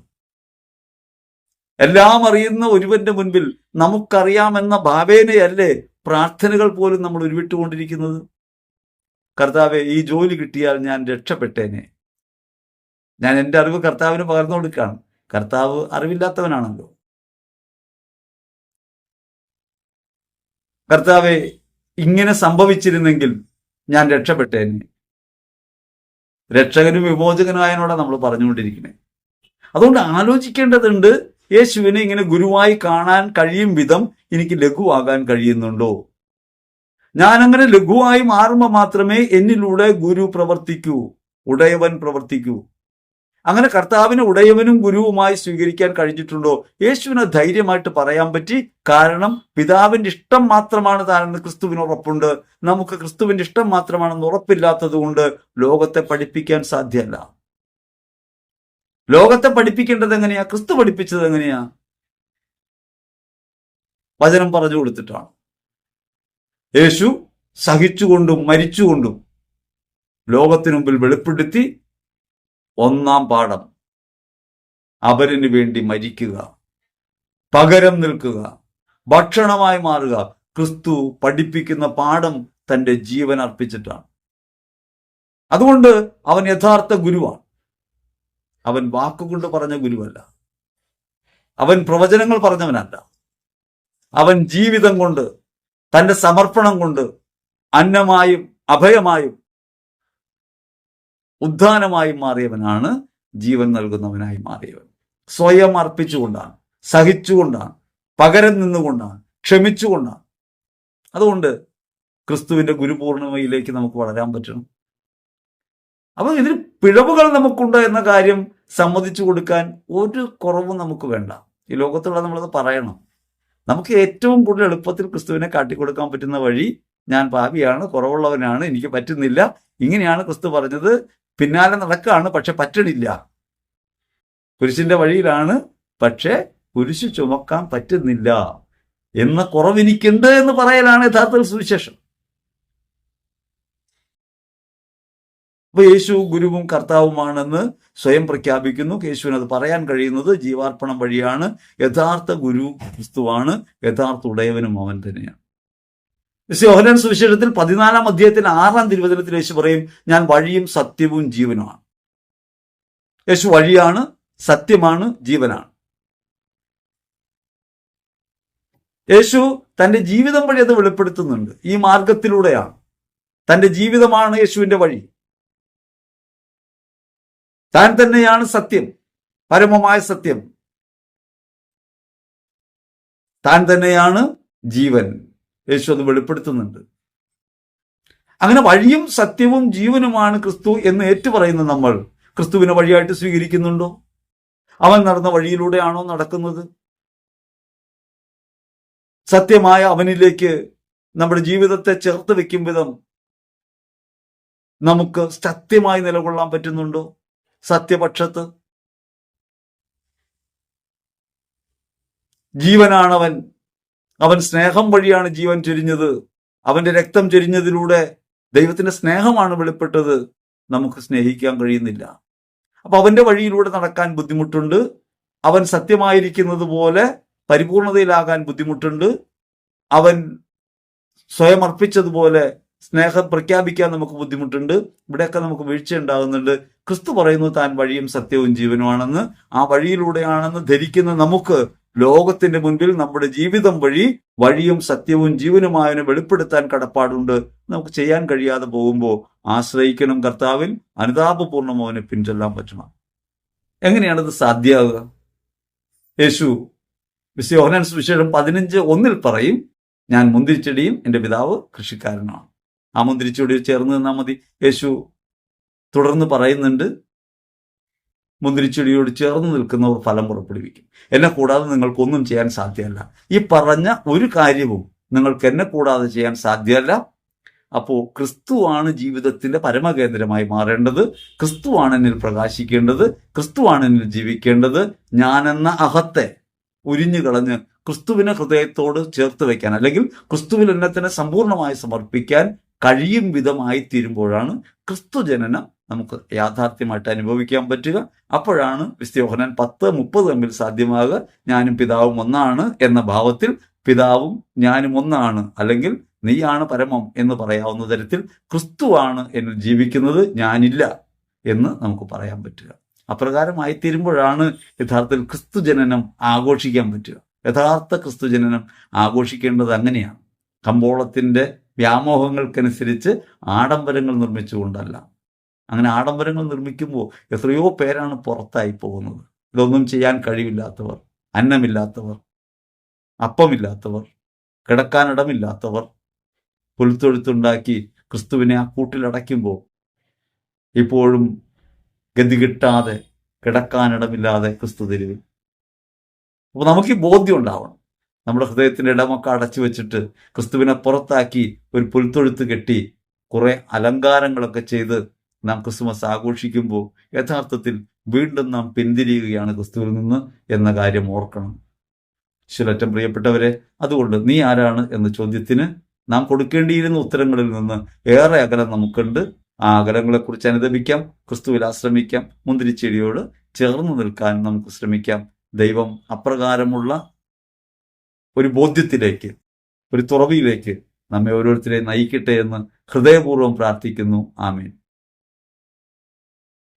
എല്ലാം അറിയുന്ന ഒരുവന്റെ മുൻപിൽ നമുക്കറിയാമെന്ന ഭാവേനയല്ലേ പ്രാർത്ഥനകൾ പോലും നമ്മൾ ഉരുവിട്ടുകൊണ്ടിരിക്കുന്നത്? കർത്താവെ, ഈ ജോലി കിട്ടിയാൽ ഞാൻ രക്ഷപ്പെട്ടേനെ. ഞാൻ എൻ്റെ അറിവ് കർത്താവിന് പകർന്നു കൊടുക്കുകയാണ്. കർത്താവ് അറിവില്ലാത്തവനാണല്ലോ. കർത്താവെ, ഇങ്ങനെ സംഭവിച്ചിരുന്നെങ്കിൽ ഞാൻ രക്ഷപ്പെട്ടേനെ. രക്ഷകനും വിമോചകനായനോടെ നമ്മൾ പറഞ്ഞുകൊണ്ടിരിക്കണേ. അതുകൊണ്ട് ആലോചിക്കേണ്ടതുണ്ട്, യേശുവിനെ ഇങ്ങനെ ഗുരുവായി കാണാൻ കഴിയും വിധം എനിക്ക് ലഘുവാകാൻ കഴിയുന്നുണ്ടോ? ഞാനങ്ങനെ ലഘുവായി മാറുമ്പോൾ മാത്രമേ എന്നിലൂടെ ഗുരു പ്രവർത്തിക്കൂ, ഉടയവൻ പ്രവർത്തിക്കൂ. അങ്ങനെ കർത്താവിനെ ഉടയവനും ഗുരുവുമായി സ്വീകരിക്കാൻ കഴിഞ്ഞിട്ടുണ്ടോ? യേശുവിനെ ധൈര്യമായിട്ട് പറയാൻ പറ്റി. കാരണം പിതാവിന്റെ ഇഷ്ടം മാത്രമാണ് താനെന്ന് ക്രിസ്തുവിന് ഉറപ്പുണ്ട്. നമുക്ക് ക്രിസ്തുവിന്റെ ഇഷ്ടം മാത്രമാണെന്ന് ഉറപ്പില്ലാത്തത് കൊണ്ട് ലോകത്തെ പഠിപ്പിക്കാൻ സാധ്യമല്ല. ലോകത്തെ പഠിപ്പിക്കേണ്ടത് എങ്ങനെയാ? ക്രിസ്തു പഠിപ്പിച്ചത് എങ്ങനെയാ? വചനം പറഞ്ഞു കൊടുത്തിട്ടാണ്. യേശു സഹിച്ചുകൊണ്ടും മരിച്ചുകൊണ്ടും ലോകത്തിനു മുമ്പിൽ വെളിപ്പെടുത്തി. ഒന്നാം പാഠം, അവരിന് വേണ്ടി മരിക്കുക, പകരം നിൽക്കുക, ഭക്ഷണമായി മാറുക. ക്രിസ്തു പഠിപ്പിക്കുന്ന പാഠം തന്റെ ജീവൻ അർപ്പിച്ചിട്ടാണ്. അതുകൊണ്ട് അവൻ യഥാർത്ഥ ഗുരുവാണ്. അവൻ വാക്കുകൊണ്ട് പറഞ്ഞ ഗുരുവല്ല. അവൻ പ്രവചനങ്ങൾ പറഞ്ഞവനല്ല. അവൻ ജീവിതം കൊണ്ട്, തന്റെ സമർപ്പണം കൊണ്ട് അന്നമായും അഭയമായും ഉദ്ധാനമായും മാറിയവനാണ്. ജീവൻ നൽകുന്നവനായി മാറിയവൻ. സ്വയം അർപ്പിച്ചുകൊണ്ടാണ്, സഹിച്ചുകൊണ്ടാണ്, പകരം നിന്നുകൊണ്ടാണ്, ക്ഷമിച്ചുകൊണ്ടാണ്. അതുകൊണ്ട് ക്രിസ്തുവിന്റെ ഗുരുപൂർണിമയിലേക്ക് നമുക്ക് വളരാൻ പറ്റണം. അപ്പൊ ഇതിൽ പിഴവുകൾ നമുക്കുണ്ട് എന്ന കാര്യം സമ്മതിച്ചു കൊടുക്കാൻ ഒരു കുറവും നമുക്ക് വേണ്ട. ഈ ലോകത്തുള്ള നമ്മളത് പറയണം. നമുക്ക് ഏറ്റവും കൂടുതൽ എളുപ്പത്തിൽ ക്രിസ്തുവിനെ കാട്ടിക്കൊടുക്കാൻ പറ്റുന്ന വഴി, ഞാൻ പാപിയാണ്, കുറവുള്ളവനാണ്, എനിക്ക് പറ്റുന്നില്ല, ഇങ്ങനെയാണ് ക്രിസ്തു പറഞ്ഞത്, പിന്നാലെ നടക്കാണ്, പക്ഷെ പറ്റണില്ല. കുരിശിന്റെ വഴിയിലാണ്, പക്ഷെ കുരിശ് ചുമക്കാൻ പറ്റുന്നില്ല എന്ന കുറവെനിക്കുണ്ട് എന്ന് പറയലാണ് യഥാർത്ഥ സുവിശേഷം. അപ്പൊ യേശു ഗുരുവും കർത്താവുമാണെന്ന് സ്വയം പ്രഖ്യാപിക്കുന്നു. യേശുവിന് അത് പറയാൻ കഴിയുന്നത് ജീവാർപ്പണം വഴിയാണ്. യഥാർത്ഥ ഗുരു ക്രിസ്തുവാണ്, യഥാർത്ഥ ഉടയവനും അവൻ തന്നെയാണ്. യോഹന്നാൻ സുവിശേഷത്തിൽ 14-ാം അധ്യായത്തിൽ 6-ാം തിരുവചനത്തിൽ യേശു പറയും, ഞാൻ വഴിയും സത്യവും ജീവനുമാണ്. യേശു വഴിയാണ്, സത്യമാണ്, ജീവനാണ്. യേശു തന്റെ ജീവിതം വഴി അത് വെളിപ്പെടുത്തുന്നുണ്ട്. ഈ മാർഗത്തിലൂടെയാണ്. തന്റെ ജീവിതമാണ് യേശുവിന്റെ വഴി. താൻ തന്നെയാണ് സത്യം, പരമമായ സത്യം. താൻ തന്നെയാണ് ജീവൻ. യേശു അത് വെളിപ്പെടുത്തുന്നുണ്ട്. അങ്ങനെ വഴിയും സത്യവും ജീവനുമാണ് ക്രിസ്തു എന്ന് ഏറ്റുപറയുന്ന നമ്മൾ ക്രിസ്തുവിനെ വഴിയായിട്ട് സ്വീകരിക്കുന്നുണ്ടോ? അവൻ നടന്ന വഴിയിലൂടെയാണോ നടക്കുന്നത്? സത്യമായ അവനിലേക്ക് നമ്മുടെ ജീവിതത്തെ ചേർത്ത് വെക്കും വിധം നമുക്ക് സത്യമായി നിലകൊള്ളാൻ പറ്റുന്നുണ്ടോ? സത്യപക്ഷത്ത് ജീവനാണവൻ. അവൻ സ്നേഹം വഴിയാണ് ജീവൻ ചൊരിഞ്ഞത്. അവന്റെ രക്തം ചൊരിഞ്ഞതിലൂടെ ദൈവത്തിന്റെ സ്നേഹമാണ് വെളിപ്പെട്ടത്. നമുക്ക് സ്നേഹിക്കാൻ കഴിയുന്നില്ല. അപ്പൊ അവന്റെ വഴിയിലൂടെ നടക്കാൻ ബുദ്ധിമുട്ടുണ്ട്. അവൻ സത്യമായിരിക്കുന്നത് പോലെ പരിപൂർണതയിലാകാൻ ബുദ്ധിമുട്ടുണ്ട്. അവൻ സ്വയം അർപ്പിച്ചതുപോലെ സ്നേഹം പ്രഖ്യാപിക്കാൻ നമുക്ക് ബുദ്ധിമുട്ടുണ്ട്. ഇവിടെയൊക്കെ നമുക്ക് വീഴ്ച ഉണ്ടാകുന്നുണ്ട്. ക്രിസ്തു പറയുന്നു താൻ വഴിയും സത്യവും ജീവനുമാണെന്ന്. ആ വഴിയിലൂടെയാണെന്ന് ധരിക്കുന്ന നമുക്ക് ലോകത്തിന്റെ മുൻപിൽ നമ്മുടെ ജീവിതം വഴി വഴിയും സത്യവും ജീവനുമായവനെ വെളിപ്പെടുത്താൻ കടപ്പാടുണ്ട്. നമുക്ക് ചെയ്യാൻ കഴിയാതെ പോകുമ്പോൾ ആശ്രയിക്കണം കർത്താവിൽ, അനുതാപപൂർണ്ണം അവനെ പിൻചൊല്ലാൻ പറ്റണം. എങ്ങനെയാണത് സാധ്യമാകുക? യേശു യോഹന്നാൻ സുവിശേഷം 15:1 പറയും, ഞാൻ മുന്തിരിച്ചെടിയും എൻ്റെ പിതാവ് കൃഷിക്കാരനാണ്. ആ മുന്തിരിച്ചെടിയിൽ ചേർന്ന് നിന്നാൽ മതി. യേശു തുടർന്ന് പറയുന്നുണ്ട്, മുന്തിരിച്ചെടിയോട് ചേർന്ന് നിൽക്കുന്നവർ ഫലം പുറപ്പെടുവിക്കും. എന്നെ കൂടാതെ നിങ്ങൾക്കൊന്നും ചെയ്യാൻ സാധ്യമല്ല. ഈ പറഞ്ഞ ഒരു കാര്യവും നിങ്ങൾക്ക് എന്നെ കൂടാതെ ചെയ്യാൻ സാധ്യമല്ല. അപ്പോൾ ക്രിസ്തുവാണ് ജീവിതത്തിന്റെ പരമകേന്ദ്രമായി മാറേണ്ടത്. ക്രിസ്തുവാണ് എന്നിൽ പ്രകാശിക്കേണ്ടത്. ക്രിസ്തുവാണ് എന്നിൽ ജീവിക്കേണ്ടത്. ഞാനെന്ന അഹത്തെ ഉരിഞ്ഞു കളഞ്ഞ് ക്രിസ്തുവിനെ ഹൃദയത്തോട് ചേർത്ത് വയ്ക്കാൻ, അല്ലെങ്കിൽ ക്രിസ്തുവിൽ എന്നെ തന്നെ സമ്പൂർണ്ണമായി സമർപ്പിക്കാൻ കഴിയും വിധമായി തീരുമ്പോഴാണ് ക്രിസ്തുജനനം നമുക്ക് യാഥാർത്ഥ്യമായിട്ട് അനുഭവിക്കാൻ പറ്റുക. അപ്പോഴാണ് വിശുദ്ധ യോഹന്നാൻ 10:30 തമ്മിൽ സാധ്യമാകുക. ഞാനും പിതാവും ഒന്നാണ് എന്ന ഭാവത്തിൽ പിതാവും ഞാനും ഒന്നാണ്, അല്ലെങ്കിൽ നീയാണ് പരമം എന്ന് പറയാവുന്ന തരത്തിൽ ക്രിസ്തുവാണ് എന്നിൽ ജീവിക്കുന്നത്, ഞാനില്ല എന്ന് നമുക്ക് പറയാൻ പറ്റുക. അപ്രകാരമായി തീരുമ്പോഴാണ് യഥാർത്ഥത്തിൽ ക്രിസ്തുജനനം ആഘോഷിക്കാൻ പറ്റുക. യഥാർത്ഥ ക്രിസ്തുജനനം ആഘോഷിക്കേണ്ടത് അങ്ങനെയാണ്. കമ്പോളത്തിന്റെ വ്യാമോഹങ്ങൾക്കനുസരിച്ച് ആഡംബരങ്ങൾ നിർമ്മിച്ചുകൊണ്ടല്ല. അങ്ങനെ ആഡംബരങ്ങൾ നിർമ്മിക്കുമ്പോൾ എത്രയോ പേരാണ് പുറത്തായി പോകുന്നത്. ഇതൊന്നും ചെയ്യാൻ കഴിവില്ലാത്തവർ, അന്നമില്ലാത്തവർ, അപ്പമില്ലാത്തവർ, കിടക്കാനിടമില്ലാത്തവർ പുൽത്തൊഴുത്തുണ്ടാക്കി ക്രിസ്തുവിനെ ആ കൂട്ടിലടയ്ക്കുമ്പോൾ ഇപ്പോഴും ഗതി കിട്ടാതെ കിടക്കാനിടമില്ലാതെ ക്രിസ്തു തെരുവിൽ. അപ്പോൾ നമുക്ക് ഈ ബോധ്യം ഉണ്ടാവണം. നമ്മുടെ ഹൃദയത്തിന്റെ ഇടമൊക്കെ അടച്ചു വെച്ചിട്ട് ക്രിസ്തുവിനെ പുറത്താക്കി ഒരു പുൽത്തൊഴുത്ത് കെട്ടി കുറെ അലങ്കാരങ്ങളൊക്കെ ചെയ്ത് നാം ക്രിസ്തുമസ് ആഘോഷിക്കുമ്പോൾ യഥാർത്ഥത്തിൽ വീണ്ടും നാം പിന്തിരിയുകയാണ് ക്രിസ്തുവിൽ നിന്ന് എന്ന കാര്യം ഓർക്കണം. ശിലറ്റം പ്രിയപ്പെട്ടവരെ, അതുകൊണ്ട് നീ ആരാണ് എന്ന ചോദ്യത്തിന് നാം കൊടുക്കേണ്ടിയിരുന്ന ഉത്തരങ്ങളിൽ നിന്ന് ഏറെ അകലം നമുക്കുണ്ട്. ആ അകലങ്ങളെക്കുറിച്ച് അനുദപിക്കാം, ക്രിസ്തുവിൽ ആശ്രമിക്കാം, മുന്തിരിച്ചെടിയോട് ചേർന്ന് നിൽക്കാൻ നമുക്ക് ശ്രമിക്കാം. ദൈവം അപ്രകാരമുള്ള ഒരു ബോധ്യത്തിലേക്ക്, ഒരു തുറവിയിലേക്ക് നമ്മെ ഓരോരുത്തരെയും നയിക്കട്ടെ എന്ന് ഹൃദയപൂർവ്വം പ്രാർത്ഥിക്കുന്നു. ആമേൻ.